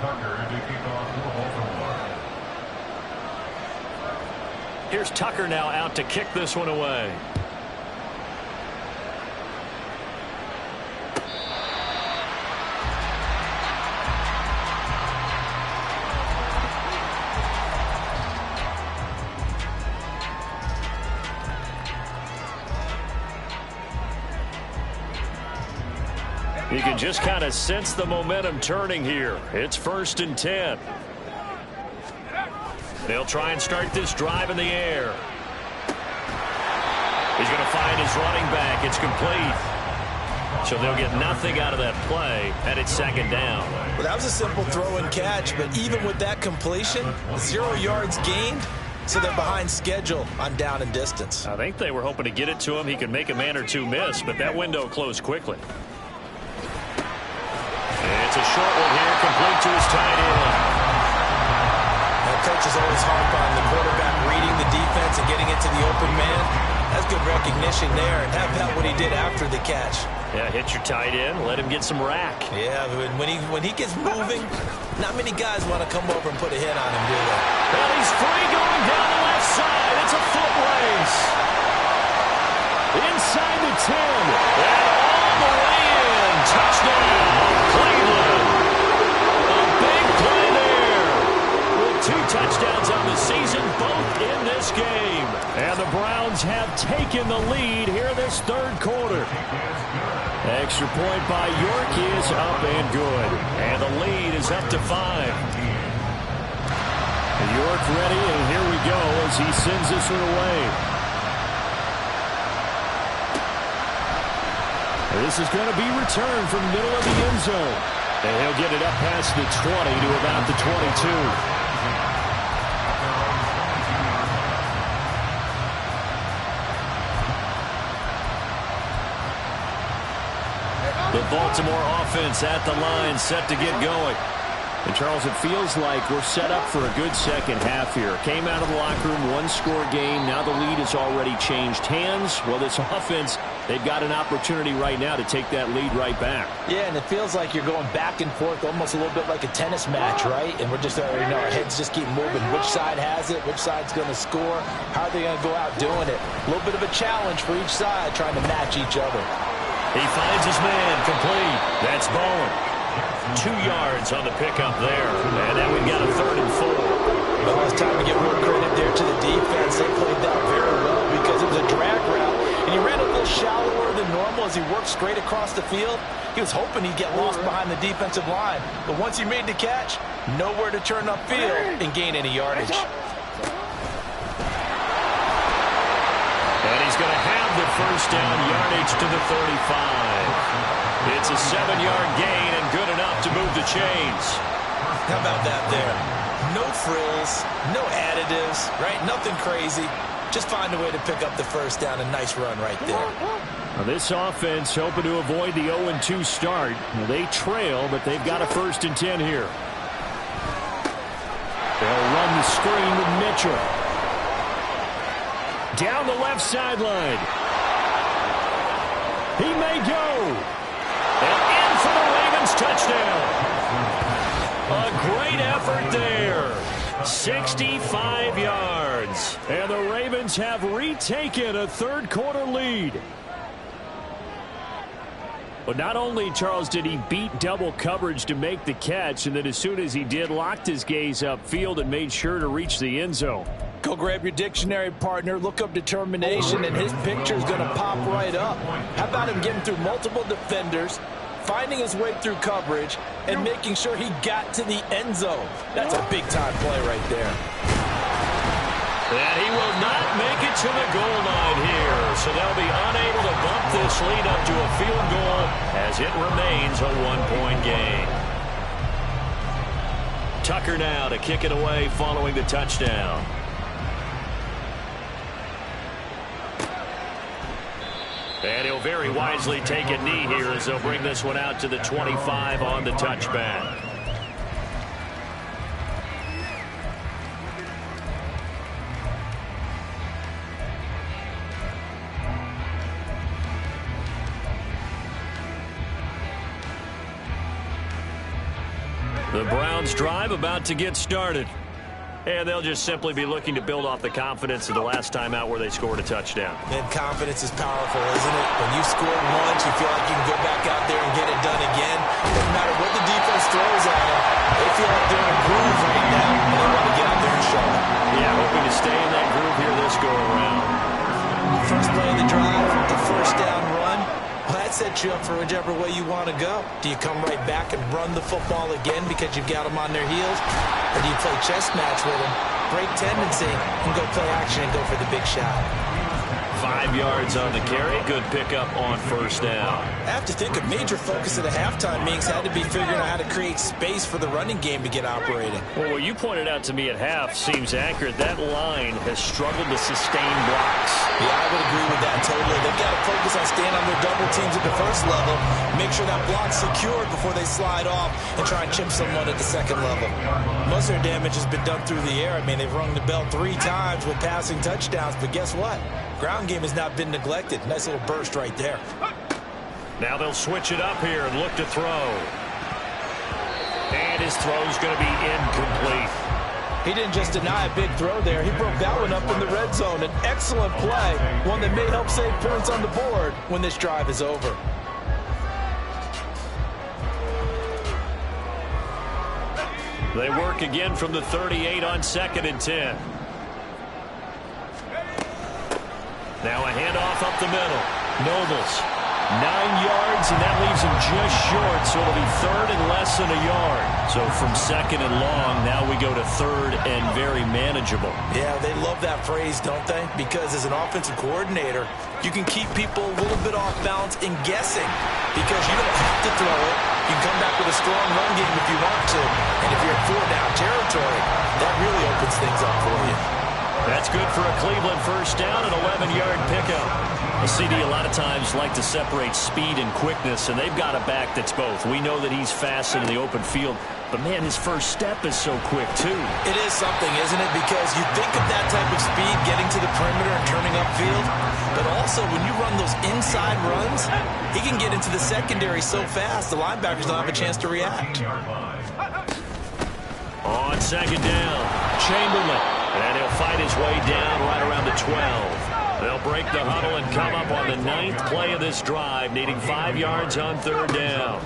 Tucker to kick off for Baltimore. Here's Tucker now out to kick this one away. You can just kind of sense the momentum turning here. It's 1st and 10. They'll try and start this drive in the air. He's going to find his running back. It's complete. So they'll get nothing out of that play, and it's 2nd down. Well, that was a simple throw and catch, but even with that completion, 0 yards gained, so they're behind schedule on down and distance. I think they were hoping to get it to him. He could make a man or two miss, but that window closed quickly. It's a short one here, complete to his tight end. Now, coaches always harp on the quarterback reading the defense and getting it to the open man. That's good recognition there, and how about what he did after the catch? Yeah, hit your tight end, let him get some rack. Yeah, when he gets moving, not many guys want to come over and put a hit on him, do they? Well, he's free going down the left side. It's a foot race. Inside the 10, and all the way in. Touchdown, Cleveland. A big play there. With 2 touchdowns on the season, both in this game. And the Browns have taken the lead here this 3rd quarter. Extra point by York is up and good. And the lead is up to 5. York ready, and here we go as he sends this one away. This is going to be returned from the middle of the end zone. And he'll get it up past the 20 to about the 22. The Baltimore offense at the line, set to get going. And, Charles, it feels like we're set up for a good second half here. Came out of the locker room, 1-score game. Now the lead has already changed hands. Well, this offense, they've got an opportunity right now to take that lead right back. Yeah, and it feels like you're going back and forth, almost a little bit like a tennis match, right? And we're just, our heads just keep moving. Which side has it? Which side's going to score? How are they going to go out doing it? A little bit of a challenge for each side, trying to match each other. He finds his man, complete. That's Bowen. 2 yards on the pickup there. And now we've got a 3rd and 4. Well, it's time to give more credit there to the defense. They played that very well because it was a drag route. And he ran a little shallower than normal as he worked straight across the field. He was hoping he'd get lost behind the defensive line. But once he made the catch, nowhere to turn upfield and gain any yardage. And he's going to have the 1st down, yardage to the 35. It's a 7-yard gain and good enough to move the chains. How about that there? No frills, no additives, right? Nothing crazy. Just find a way to pick up the 1st down. A nice run right there. Now this offense hoping to avoid the 0-2 start. They trail, but they've got a 1st and 10 here. They'll run the screen with Mitchell. Down the left sideline. He may go. And in for the Ravens touchdown. A great effort there. 65 yards. And the Ravens have retaken a 3rd quarter lead. But not only, Charles, did he beat double coverage to make the catch, and then as soon as he did, locked his gaze upfield and made sure to reach the end zone. Go grab your dictionary, partner. Look up determination, and his picture is going to pop right up. How about him getting through multiple defenders, finding his way through coverage, and making sure he got to the end zone? That's a big-time play right there. And he will not make it to the goal line here, so they'll be unable to bump this lead up to a field goal as it remains a 1-point game. Tucker now to kick it away following the touchdown. And he'll very wisely take a knee here as they'll bring this one out to the 25 on the touchback. The Browns drive about to get started. And they'll just simply be looking to build off the confidence of the last time out where they scored a touchdown. Man, confidence is powerful, isn't it? When you score once, you feel like you can go back out there and get it done again. Doesn't matter what the defense throws at them. They feel like they're in a groove right now, and they want to get out there and show it. Yeah, hoping to stay in that groove here this go-around. First play of the drive, the 1st down run. Well, that's that sets you up for whichever way you want to go. Do you come right back and run the football again because you've got them on their heels? Or do you play chess match with them, break tendency, and go play action and go for the big shot? 5 yards on the carry. Good pickup on first down. I have to think a major focus of the halftime meetings had to be figuring out how to create space for the running game to get operating. Well, what you pointed out to me at half seems accurate. That line has struggled to sustain blocks. Yeah, I would agree with that totally. They've got to focus on staying on their double teams at the first level, make sure that block's secured before they slide off and try and chip someone at the second level. Most of their damage has been done through the air. I mean, they've rung the bell 3 times with passing touchdowns, but guess what? Ground game has not been neglected. Nice little burst right there. Now they'll switch it up here and look to throw. And his throw's going to be incomplete. He didn't just deny a big throw there. He broke that one up in the red zone. An excellent play, one that may help save points on the board when this drive is over. They work again from the 38 on 2nd and 10. Now a handoff up the middle. Nobles, 9 yards, and that leaves him just short, so it'll be 3rd and less than a yard. So from 2nd and long, now we go to 3rd and very manageable. Yeah, they love that phrase, don't they? Because as an offensive coordinator, you can keep people a little bit off balance in guessing because you don't have to throw it. You can come back with a strong run game if you want to. And if you're in 4-down territory, that really opens things up for you. That's good for a Cleveland first down, an 11-yard pickup. A CD a lot of times like to separate speed and quickness, and they've got a back that's both. We know that he's fast in the open field, but, man, his first step is so quick, too. It is something, isn't it? Because you think of that type of speed getting to the perimeter and turning upfield, but also when you run those inside runs, he can get into the secondary so fast the linebackers don't have a chance to react. On 2nd down, Chamberlain. And he'll fight his way down right around the 12. They'll break the huddle and come up on the 9th play of this drive, needing 5 yards on 3rd down.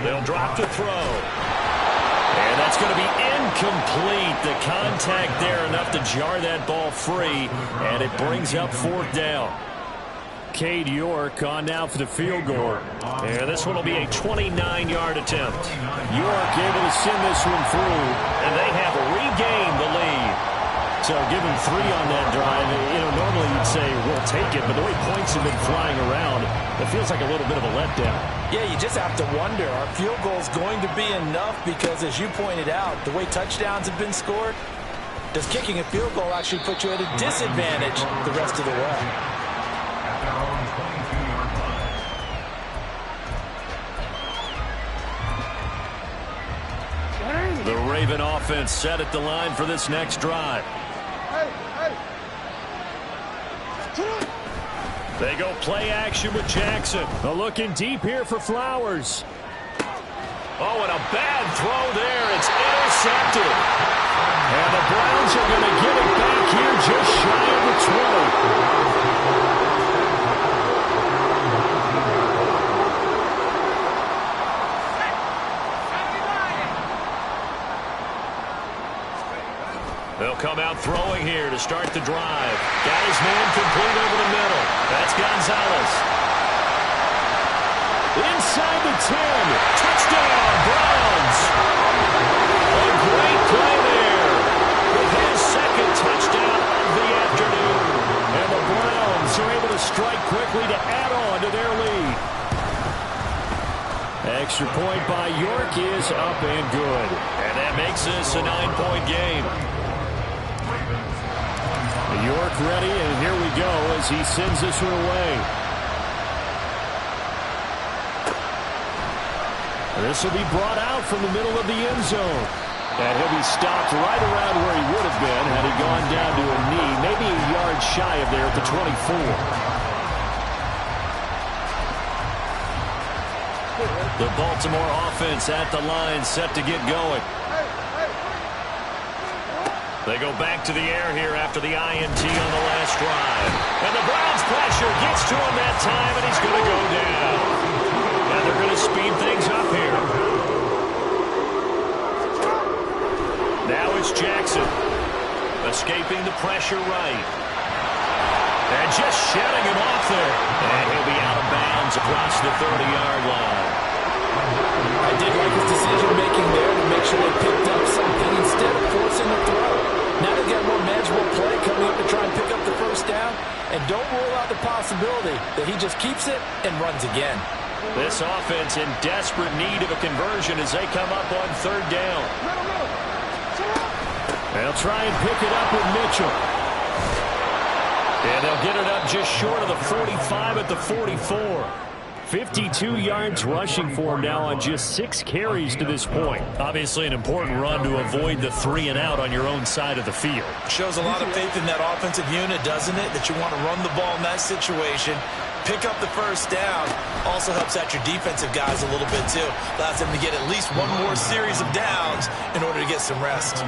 They'll drop to throw. And that's going to be incomplete. The contact there enough to jar that ball free, and it brings up 4th down. Cade York on now for the field goal. And this one will be a 29-yard attempt. York able to send this one through, and they have regained the lead. So give him 3 on that drive. You know, normally you'd say, we'll take it, but the way points have been flying around, it feels like a little bit of a letdown. Yeah, you just have to wonder, are field goals going to be enough? Because as you pointed out, the way touchdowns have been scored, does kicking a field goal actually put you at a disadvantage the rest of the way? The Raven offense set at the line for this next drive. They go play action with Jackson. Looking deep here for Flowers. Oh, and a bad throw there. It's intercepted. And the Browns are going to get it back here just shy of the 20. They'll come out throwing here to start the drive. Got his man complete over the middle. That's Gonzalez. Inside the 10. Touchdown, Browns. A great play there. With his 2nd touchdown of the afternoon. And the Browns are able to strike quickly to add on to their lead. Extra point by York is up and good. And that makes this a 9-point game. York ready, and here we go as he sends this one away. This will be brought out from the middle of the end zone. And he'll be stopped right around where he would have been had he gone down to a knee, maybe a yard shy of there at the 24. The Baltimore offense at the line, set to get going. They go back to the air here after the INT on the last drive. And the Browns pressure gets to him that time, and he's going to go down. And they're going to speed things up here. Now it's Jackson. Escaping the pressure right. And just shedding him off there. And he'll be out of bounds across the 30-yard line. I did like his decision-making there to make sure they picked up something instead of forcing the throw. Now they've got more manageable play coming up to try and pick up the first down. And don't rule out the possibility that he just keeps it and runs again. This offense in desperate need of a conversion as they come up on third down. They'll try and pick it up with Mitchell. And they'll get it up just short of the 45 at the 44. 52 yards rushing for him now on just 6 carries to this point. Obviously an important run to avoid the 3 and out on your own side of the field. Shows a lot of faith in that offensive unit, doesn't it? That you want to run the ball in that situation. Pick up the first down. Also helps out your defensive guys a little bit, too. Allows them to get at least one more series of downs in order to get some rest.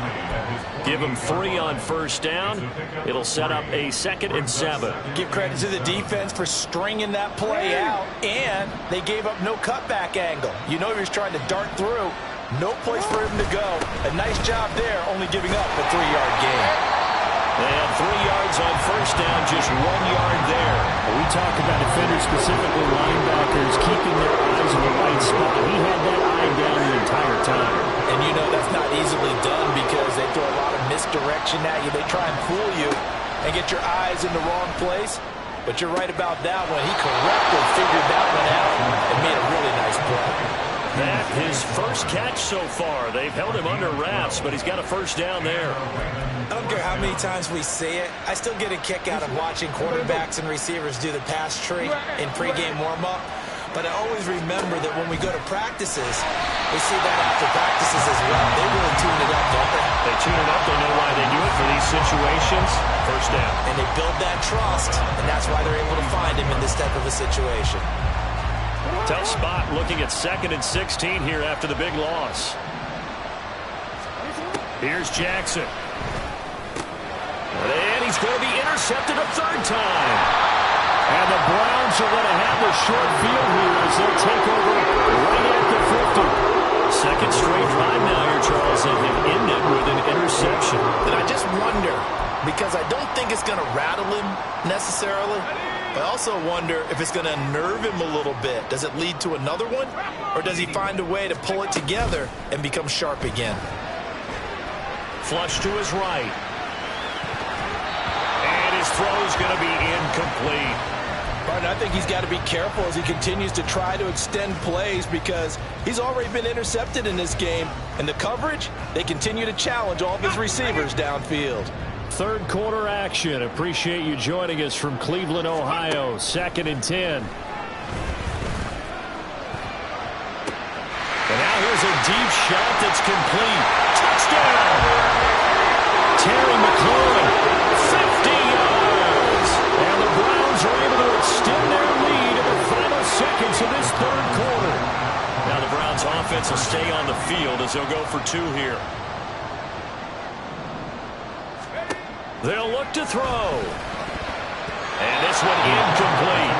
Give them 3 on first down. It'll set up a 2nd and 7. Give credit to the defense for stringing that play out, and they gave up no cutback angle. You know he was trying to dart through. No place for him to go. A nice job there, only giving up a 3-yard gain. They had 3 yards on first down, just 1 yard there. We talk about defenders, specifically linebackers, keeping their eyes in the right spot. He had that eye down the entire time. And you know that's not easily done because they throw a lot of misdirection at you. They try and fool you and get your eyes in the wrong place. But you're right about that one. He correctly figured that one out and made a really nice play. That his first catch so far. They've held him under wraps, but he's got a first down there. I don't care how many times we say it. I still get a kick out of watching quarterbacks and receivers do the pass tree in pregame warm-up. But I always remember that when we go to practices, we see that after practices as well. They really tune it up, don't they? They tune it up. They know why they do it for these situations. First down. And they build that trust, and that's why they're able to find him in this type of a situation. Tough spot looking at 2nd and 16 here after the big loss. Here's Jackson. And he's going to be intercepted a 3rd time. And the Browns are going to have the short field here as they'll take over right at the 50. 2nd straight drive now here, Charles, and have ended with an interception. And I just wonder, because I don't think it's going to rattle him necessarily, I also wonder if it's going to unnerve him a little bit. Does it lead to another one? Or does he find a way to pull it together and become sharp again? Flush to his right. And his throw's going to be incomplete. Martin, I think he's got to be careful as he continues to try to extend plays because he's already been intercepted in this game. And the coverage, they continue to challenge all of his receivers downfield. 3rd quarter action. Appreciate you joining us from Cleveland, Ohio. 2nd and 10. And now here's a deep shot that's complete. Touchdown! Terry McLaurin, 50 yards. And the Browns are able to extend their lead in the final seconds of this 3rd quarter. Now the Browns offense will stay on the field as they'll go for 2 here. They'll look to throw. And this one incomplete.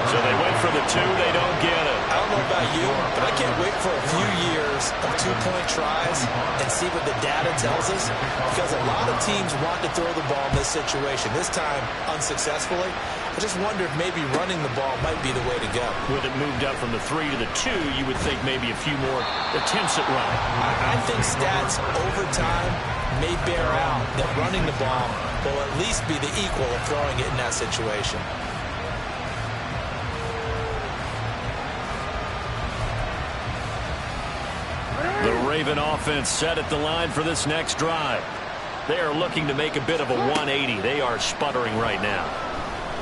So they went for the 2. They don't get it. I don't know about you, but I can't wait for a few years of 2-point tries and see what the data tells us. Because a lot of teams want to throw the ball in this situation. This time, unsuccessfully. I just wonder if maybe running the ball might be the way to go. With it moved up from the 3 to the 2, you would think maybe a few more attempts at running. I think stats over time may bear out that running the ball will at least be the equal of throwing it in that situation. The Raven offense set at the line for this next drive. They are looking to make a bit of a 180. They are sputtering right now.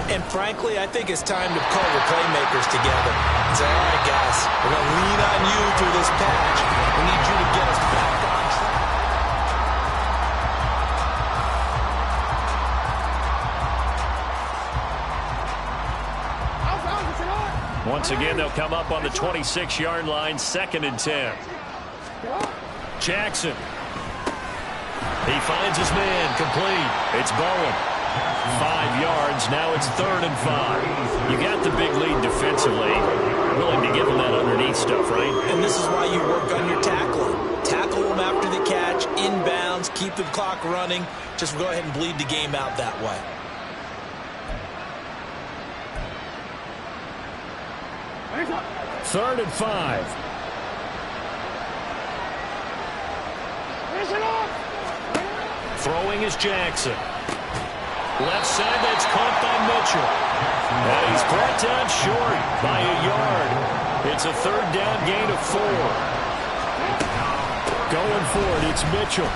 And frankly, I think it's time to call the playmakers together and say, all right, guys, we're going to lean on you through this patch. We need you to get us back on track. Once again, they'll come up on the 26-yard line, 2nd and 10. Jackson. He finds his man, complete. It's Bowen. 5 yards, now it's 3rd and 5. You got the big lead defensively. Willing to give him that underneath stuff, right? And this is why you work on your tackling. Tackle them after the catch, inbounds, keep the clock running. Just go ahead and bleed the game out that way. 3rd and 5. Throwing is Jackson. Left side, that's caught by Mitchell. And he's brought down short by a yard. It's a 3rd down gain of 4. Going for it, it's Mitchell.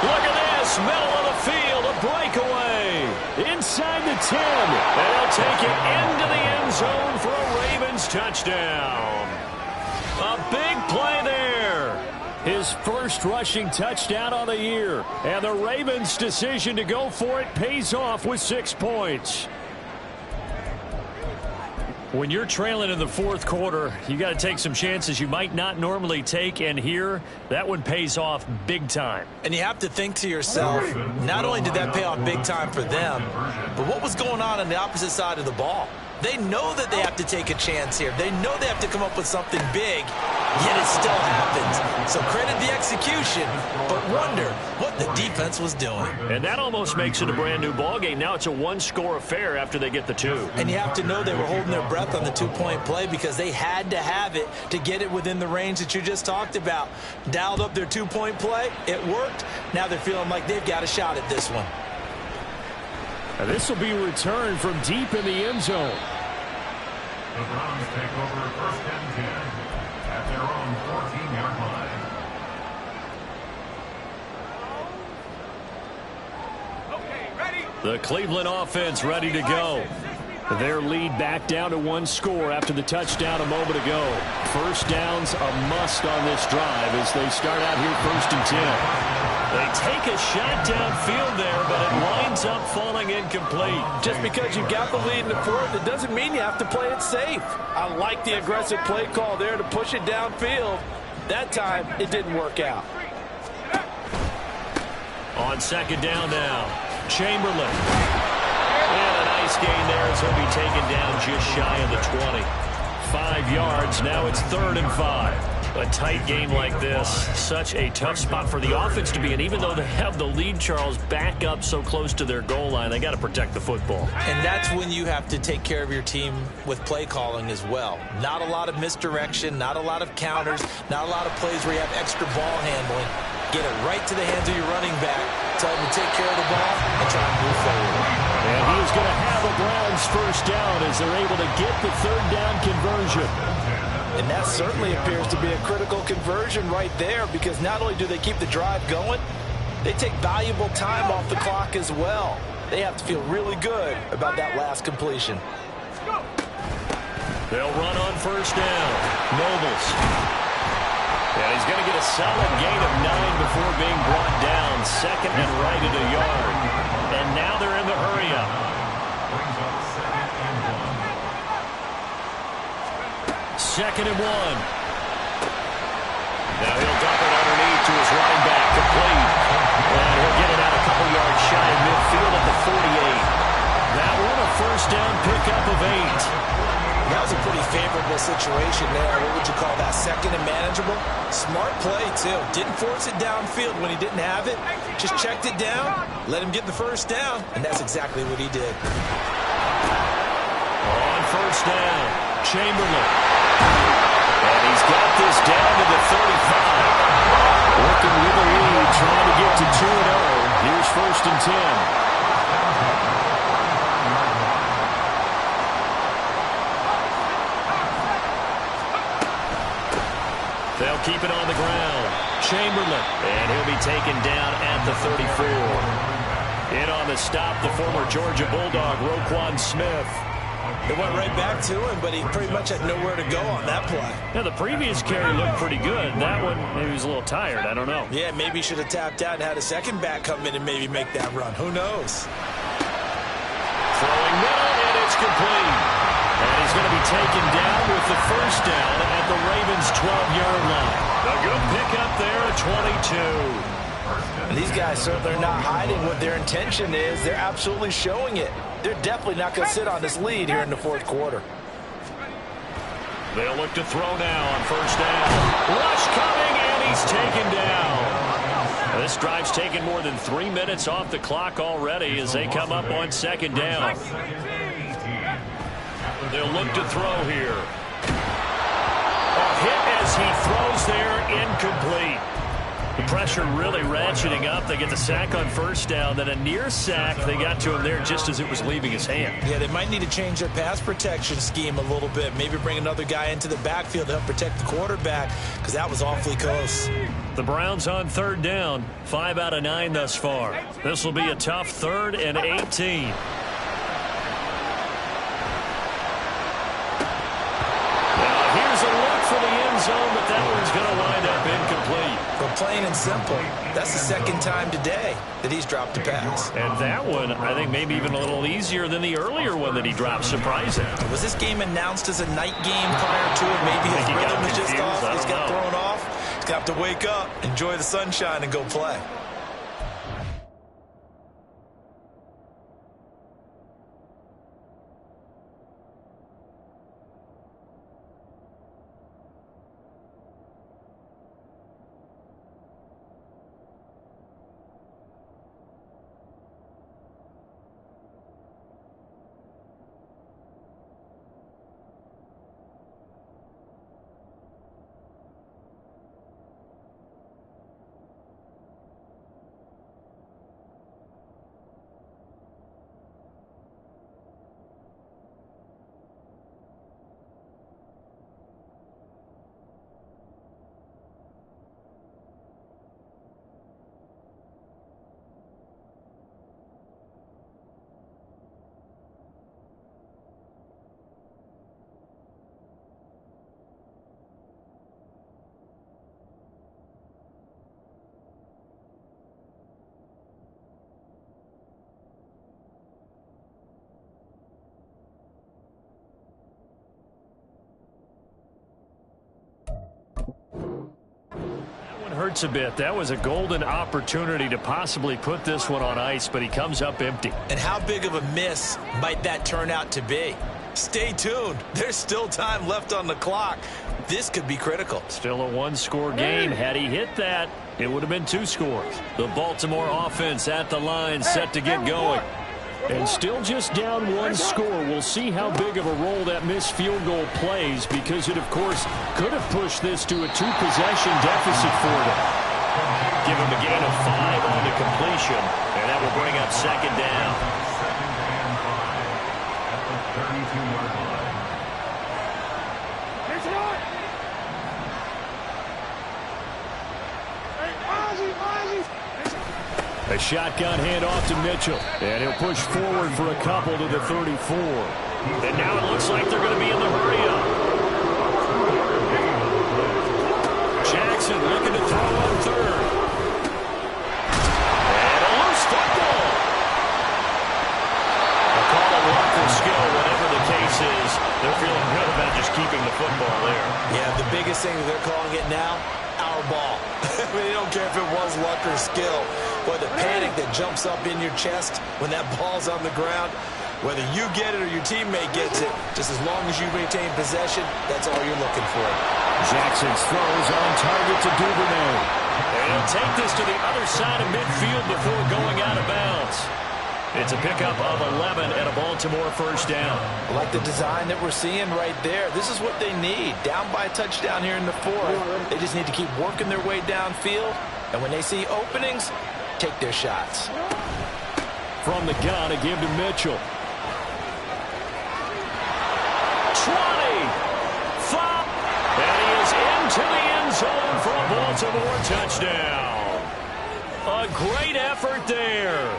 Look at this, middle of the field, a breakaway. Inside the 10. And he'll take it into the end zone for a Ravens touchdown. A big play there. His first rushing touchdown on the year. And the Ravens' decision to go for it pays off with 6 points. When you're trailing in the 4th quarter, you got to take some chances you might not normally take, and here, that one pays off big time. And you have to think to yourself, not only did that pay off big time for them, but what was going on the opposite side of the ball? They know that they have to take a chance here. They know they have to come up with something big, yet it still happens. So credit the execution, but wonder what the defense was doing. And that almost makes it a brand new ball game. Now it's a 1-score affair after they get the 2. And you have to know they were holding their breath on the 2-point play because they had to have it to get it within the range that you just talked about. Dialed up their 2-point play. It worked. Now they're feeling like they've got a shot at this one. This will be returned from deep in the end zone. The Browns take over 1st and 10 at their own 14-yard line. The Cleveland offense ready to go. Their lead back down to 1 score after the touchdown a moment ago. 1st down's a must on this drive as they start out here 1st and 10. They take a shot downfield there, but it winds up falling incomplete. Just because you've got the lead in the 4th, it doesn't mean you have to play it safe. I like the aggressive play call there to push it downfield. That time, it didn't work out. On 2nd down now, Chamberlain. And a nice gain there as he'll be taken down just shy of the 20. 5 yards, now it's 3rd and 5. A tight game like this, such a tough spot for the offense to be in. Even though they have the lead, Charles, back up so close to their goal line, they got to protect the football. And that's when you have to take care of your team with play calling as well. Not a lot of misdirection, not a lot of counters, not a lot of plays where you have extra ball handling. Get it right to the hands of your running back. Tell him to take care of the ball and try and move forward. And he is going to have a Browns 1st down as they're able to get the 3rd down conversion. And that certainly appears to be a critical conversion right there because not only do they keep the drive going, they take valuable time off the clock as well. They have to feel really good about that last completion. They'll run on 1st down. Nobles. And he's going to get a solid gain of 9 before being brought down. 2nd and right at a yard. And now they're in the hurry-up. 2nd and 1. Now he'll dump it underneath to his running back, complete. And he'll get it out a couple yards shy of midfield at the 48. That one a 1st down pickup of 8. That was a pretty favorable situation there. What would you call that? 2nd and manageable? Smart play, too. Didn't force it downfield when he didn't have it. Just checked it down, let him get the 1st down, and that's exactly what he did. On 1st down, Chamberlain. And he's got this down to the 35. Working with a lead, trying to get to 2-0. Here's 1st and 10. They'll keep it on the ground. Chamberlain. And he'll be taken down at the 34. In on the stop, the former Georgia Bulldog, Roquan Smith. It went right back to him, but he pretty much had nowhere to go on that play. Now, the previous carry looked pretty good. That one, maybe he was a little tired. I don't know. Yeah, maybe he should have tapped out and had a second back come in and maybe make that run. Who knows? Throwing middle, and it's complete. And he's going to be taken down with the 1st down at the Ravens' 12-yard line. A good pickup there at 22. And these guys certainly are not hiding what their intention is. They're absolutely showing it. They're definitely not going to sit on this lead here in the 4th quarter. They'll look to throw now on 1st down. Rush coming, and he's taken down. This drive's taken more than 3 minutes off the clock already as they come up on 2nd down. They'll look to throw here. A hit as he throws there, incomplete. The pressure really ratcheting up. They get the sack on first down. Then a near sack. They got to him there just as it was leaving his hand. Yeah, they might need to change their pass protection scheme a little bit. Maybe bring another guy into the backfield to help protect the quarterback, because that was awfully close. The Browns on third down. 5 out of 9 thus far. This will be a tough 3rd and 18. Here's a look for the end zone, but that one's going to wind up incomplete. But plain and simple, that's the second time today that he's dropped a pass. And that one, I think, maybe even a little easier than the earlier one that he dropped. Surprising. Was this game announced as a night game prior to it? Maybe his rhythm is just off. He's got thrown off. He's going to have to wake up, enjoy the sunshine, and go play. Hurts a bit. That was a golden opportunity to possibly put this one on ice, but he comes up empty. And how big of a miss might that turn out to be? Stay tuned. There's still time left on the clock. This could be critical. Still a one-score game. Had he hit that, it would have been 2 scores. The Baltimore offense at the line, set to get going. And still just down 1 score. We'll see how big of a role that missed field goal plays, because it, of course, could have pushed this to a 2-possession deficit for them. Give him a gain of 5 on the completion, and that will bring up second down. Second and 5 at the 32-yard line. A shotgun handoff to Mitchell, and he'll push forward for a couple to the 34. And now it looks like they're going to be in the hurry-up. Jackson looking to throw on third. And a loose football. A call of luck or skill, whatever the case is. They're feeling good about just keeping the football there. Yeah, the biggest thing that they're calling it now, our ball. I mean, they don't care if it was luck or skill. Boy, the panic that jumps up in your chest when that ball's on the ground, whether you get it or your teammate gets it, just as long as you maintain possession, that's all you're looking for. Jackson's throws on target to Duvernay. And he'll take this to the other side of midfield before going out of bounds. It's a pickup of 11 and a Baltimore first down. I like the design that we're seeing right there. This is what they need. Down by a touchdown here in the 4th. They just need to keep working their way downfield. And when they see openings, take their shots. From the gun, a give to Mitchell. 20, 5, and he is into the end zone for a Baltimore touchdown. A great effort there.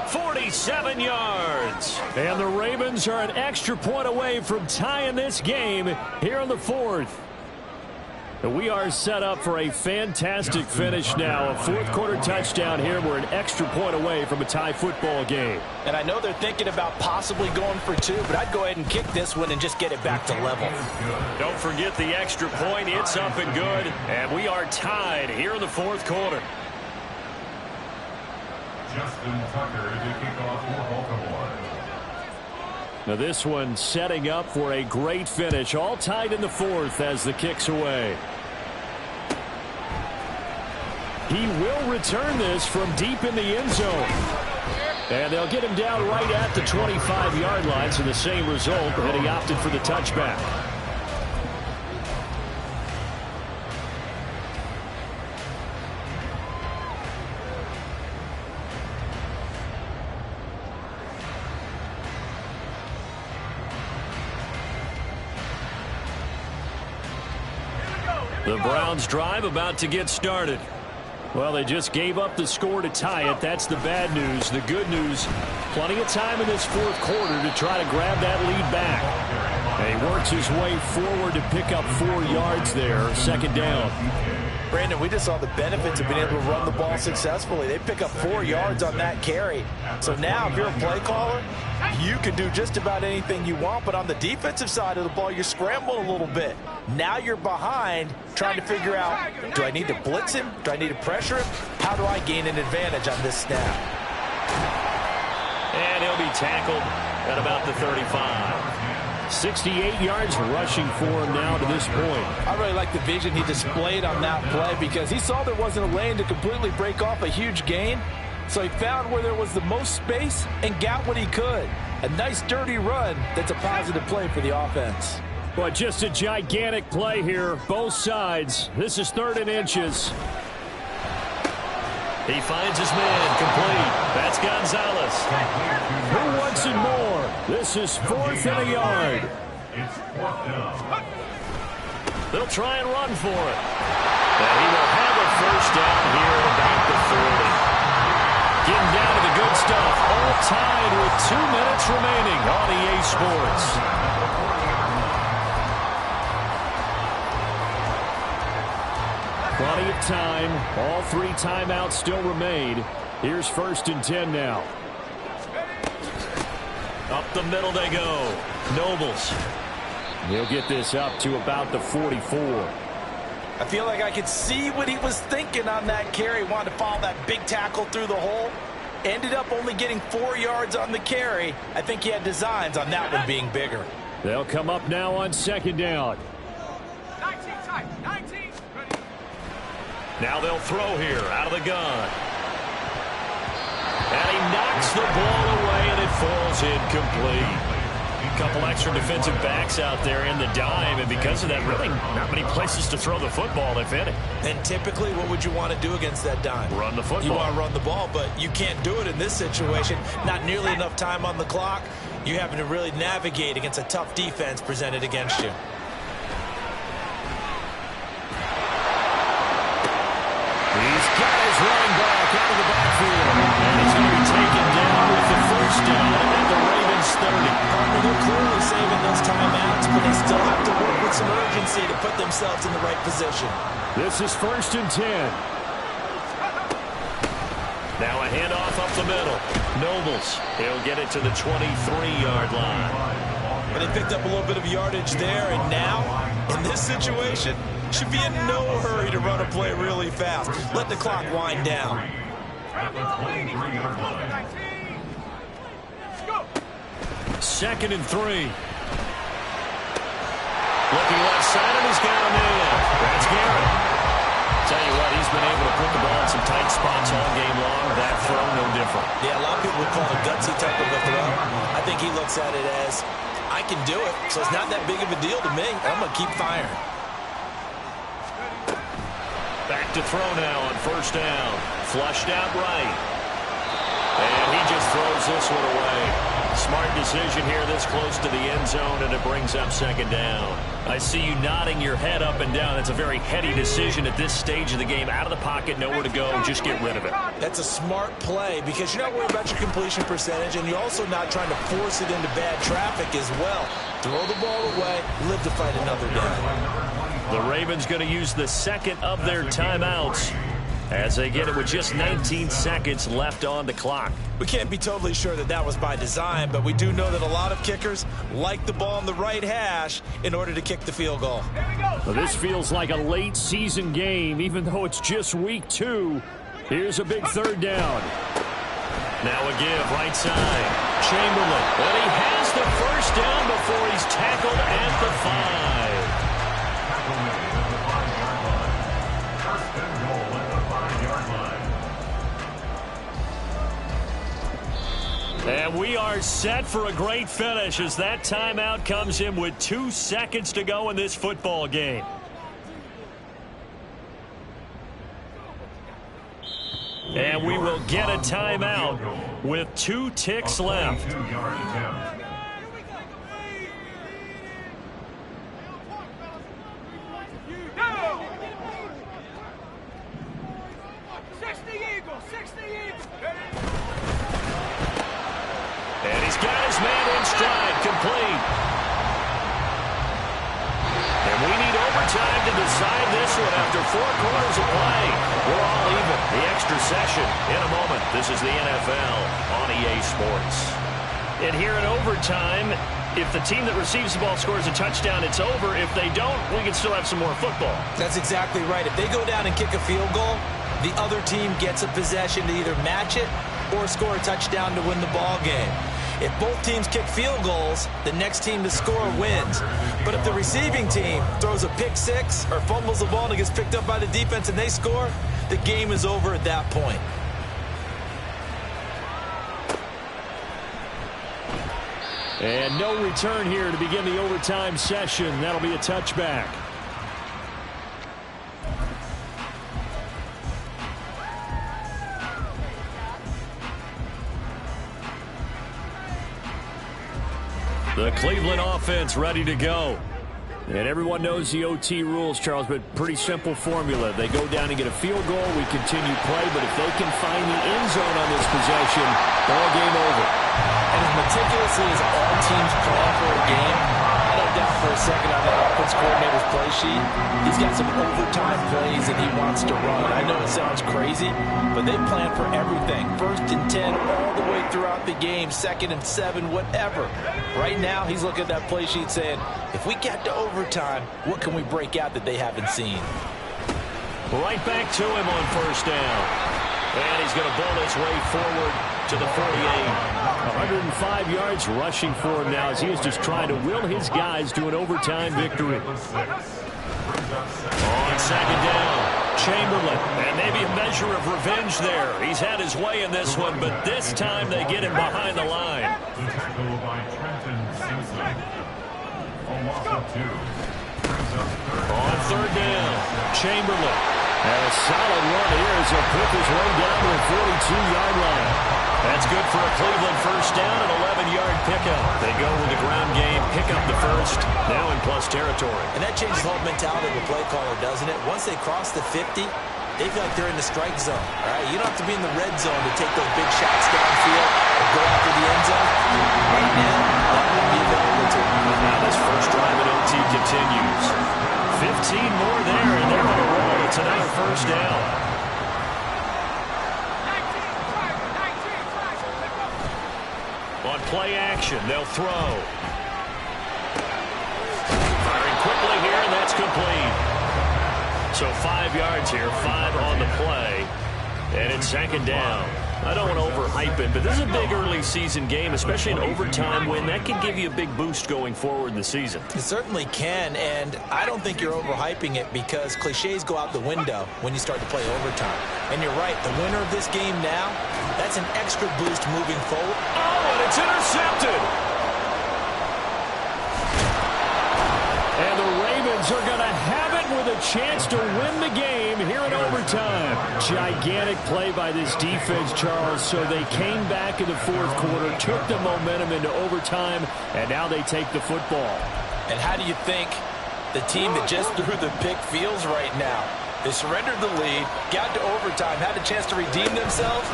47 yards. And the Ravens are an extra point away from tying this game here in the 4th. We are set up for a fantastic finish now. A 4th-quarter touchdown here. We're an extra point away from a tie football game. And I know they're thinking about possibly going for 2, but I'd go ahead and kick this one and just get it back to level. Don't forget the extra point. It's up and good. And we are tied here in the 4th quarter. Justin Tucker to kick off for Baltimore. Now this one setting up for a great finish. All tied in the 4th as the kick's away. He will return this from deep in the end zone. And they'll get him down right at the 25-yard line, so the same result, and he opted for the touchback. The Browns drive about to get started. Well, they just gave up the score to tie it. That's the bad news. The good news, plenty of time in this fourth quarter to try to grab that lead back. And he works his way forward to pick up 4 yards there, second down. Brandon, we just saw the benefits of being able to run the ball successfully. They pick up 4 yards on that carry. So now, if you're a play caller, you can do just about anything you want. But on the defensive side of the ball, you're scrambling a little bit. Now you're behind, trying to figure out, do I need to blitz him? Do I need to pressure him? How do I gain an advantage on this snap? And he'll be tackled at about the 35. 68 yards rushing for him now to this point. I really like the vision he displayed on that play because he saw there wasn't a lane to completely break off a huge gain. So he found where there was the most space and got what he could. A nice dirty run that's a positive play for the offense. But just a gigantic play here, both sides. This is 3rd and inches. He finds his man complete. That's Gonzalez. Who wants it more? This is 4th and a yard. They'll try and run for it. And he will have a first down here about the 40. Getting down to the good stuff. All tied with 2 minutes remaining on EA Sports. Plenty of time. All 3 timeouts still remain. Here's 1st and 10 now. Up the middle they go. Nobles. He'll get this up to about the 44. I feel like I could see what he was thinking on that carry. Wanted to follow that big tackle through the hole. Ended up only getting 4 yards on the carry. I think he had designs on that one being bigger. They'll come up now on 2nd down. 19 tight, 19. Now they'll throw here out of the gun. And he knocks the ball away, and it falls incomplete. A couple extra defensive backs out there in the dime, and because of that, really not many places to throw the football, if any. And typically, what would you want to do against that dime? Run the football. You want to run the ball, but you can't do it in this situation. Not nearly enough time on the clock. You having to really navigate against a tough defense presented against you. He's got his running back out of the backfield. And he's going to be taken down with the first down at the Ravens 30. They're clearly saving those timeouts, but they still have to work with some urgency to put themselves in the right position. This is 1st and 10. Now a handoff up the middle. Nobles, he'll get it to the 23-yard line. But they picked up a little bit of yardage there, and now, in this situation, should be in no hurry to run a play really fast. Let the clock wind down. 2nd and 3. Looking left side, and he's got a man. That's Garrett. Tell you what, he's been able to put the ball in some tight spots all game long. That throw, no different. Yeah, a lot of people would call it a gutsy type of a throw. I think he looks at it as, I can do it, so it's not that big of a deal to me. I'm going to keep firing. Back to throw now on 1st down. Flushed out right. And he just throws this one away. Smart decision here this close to the end zone, and it brings up 2nd down. I see you nodding your head up and down. It's a very heady decision at this stage of the game. Out of the pocket, nowhere to go, just get rid of it. That's a smart play because you're not worried about your completion percentage, and you're also not trying to force it into bad traffic as well. Throw the ball away, live to fight another day. The Ravens going to use the 2nd of their timeouts as they get it with just 19 seconds left on the clock. We can't be totally sure that that was by design, but we do know that a lot of kickers like the ball on the right hash in order to kick the field goal. Well, this feels like a late season game, even though it's just week 2. Here's a big 3rd down. Now a give right side. Chamberlain. And he has the first down before he's tackled at the 5. And we are set for a great finish as that timeout comes in with 2 seconds to go in this football game. And we will get a timeout with 2 ticks left. 22-yard attempt. And he's got his man in stride, complete. And we need overtime to decide this one after 4 quarters of play. We're all even. The extra session in a moment. This is the NFL on EA Sports. And here in overtime, if the team that receives the ball scores a touchdown, it's over. If they don't, we can still have some more football. That's exactly right. If they go down and kick a field goal, the other team gets a possession to either match it or score a touchdown to win the ball game. If both teams kick field goals, the next team to score wins. But if the receiving team throws a pick six or fumbles the ball and it gets picked up by the defense and they score, the game is over at that point. And no return here to begin the overtime session. That'll be a touchback. The Cleveland offense ready to go. And everyone knows the OT rules, Charles, but pretty simple formula. They go down and get a field goal, we continue play, but if they can find the end zone on this possession, ball game over. And as meticulously as all teams plan for a game, I don't doubt for a second on that offense coordinator's play sheet, he's got some overtime plays that he wants to run. I know it sounds crazy, but they plan for everything. 1st and 10 all the way throughout the game, 2nd and 7, whatever. Right now, he's looking at that play sheet saying, if we get to overtime, what can we break out that they haven't seen? Right back to him on 1st down. And he's going to bowl his way forward to the 48. 105 yards rushing for him now as he is just trying to will his guys to an overtime victory. On 2nd down, Chamberlain. And maybe a measure of revenge there. He's had his way in this one, but this time they get him behind the line. Tackle by Trenton Simpson. A loss of 2. On 3rd down, Chamberlain. And a solid run here as he'll pick his way down to the 42-yard line. That's good for a Cleveland 1st down, an 11-yard pickup. They go with the ground game, pick up the 1st, now in plus territory. And that changes the whole mentality of a play caller, doesn't it? Once they cross the 50, they feel like they're in the strike zone. All right, you don't have to be in the red zone to take those big shots downfield or go after the end zone. Right now, that would be available to them. Now this first drive at OT continues. 15 more there, and they're on a roll. It's another 1st down. On play action, they'll throw. Firing quickly here, and that's complete. So 5 yards here, 5 on the play, and it's 2nd down. I don't want to overhype it, but this is a big early season game, especially an overtime win. That can give you a big boost going forward in the season. It certainly can, and I don't think you're overhyping it because cliches go out the window when you start to play overtime. And you're right, the winner of this game now, that's an extra boost moving forward. Oh, and it's intercepted! And the Ravens are going to have it with a chance to win the game here in overtime. Gigantic play by this defense, Charles, so they came back in the 4th quarter, took the momentum into overtime, and now they take the football. And how do you think the team that just threw the pick feels right now? They surrendered the lead, got to overtime, had a chance to redeem themselves,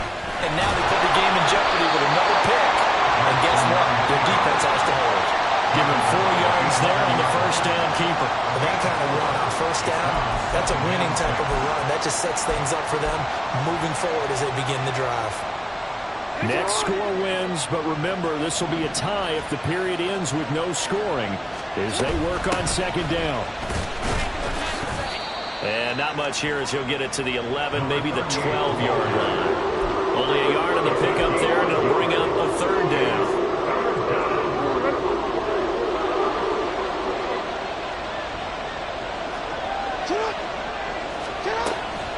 and now they put the game in jeopardy with another pick. And guess what? Their defense has to hold. Give him 4 yards there on the 1st down keeper. With that kind of run on 1st down, that's a winning type of a run. That just sets things up for them moving forward as they begin the drive. Next score wins, but remember, this will be a tie if the period ends with no scoring as they work on 2nd down. And not much here as he'll get it to the 11, maybe the 12-yard line. Only a yard on the pickup there, and it'll bring up a 3rd down.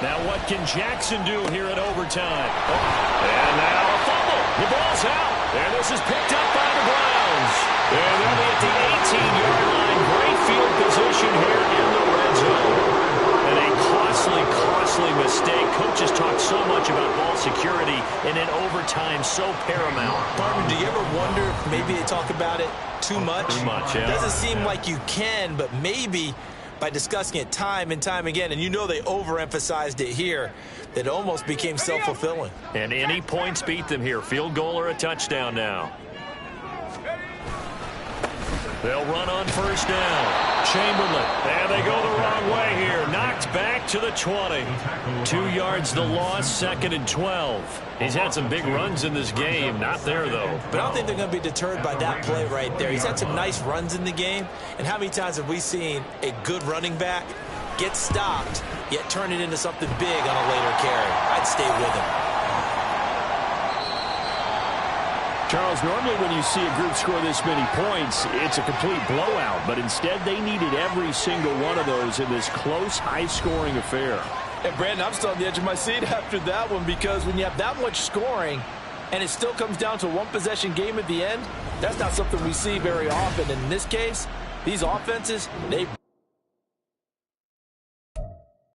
Now what can Jackson do here in overtime? Oh, and now a fumble. The ball's out. And This is picked up by the Browns. And they'll be at the 18-yard line. Great field position here in the red zone. And a costly mistake. Coaches talk so much about ball security, and in overtime, so paramount. Partner, do you ever wonder if maybe they talk about it too much? Too much, yeah. Doesn't seem like you can, but maybe by discussing it time and time again, and you know they overemphasized it here, that almost became self-fulfilling. And any points beat them here. Field goal or a touchdown now. They'll run on first down. Chamberlain. And they go the wrong way here. Knocked back to the 20. 2 yards the loss, 2nd and 12. He's had some big runs in this game. Not there, though. But I don't think they're going to be deterred by that play right there. He's had some nice runs in the game. And how many times have we seen a good running back get stopped, yet turn it into something big on a later carry? I'd stay with him. Charles, normally when you see a group score this many points, it's a complete blowout. But instead, they needed every single one of those in this close, high-scoring affair. And, Brandon, I'm still on the edge of my seat after that one, because when you have that much scoring and it still comes down to a one-possession game at the end, that's not something we see very often. And in this case, these offenses, they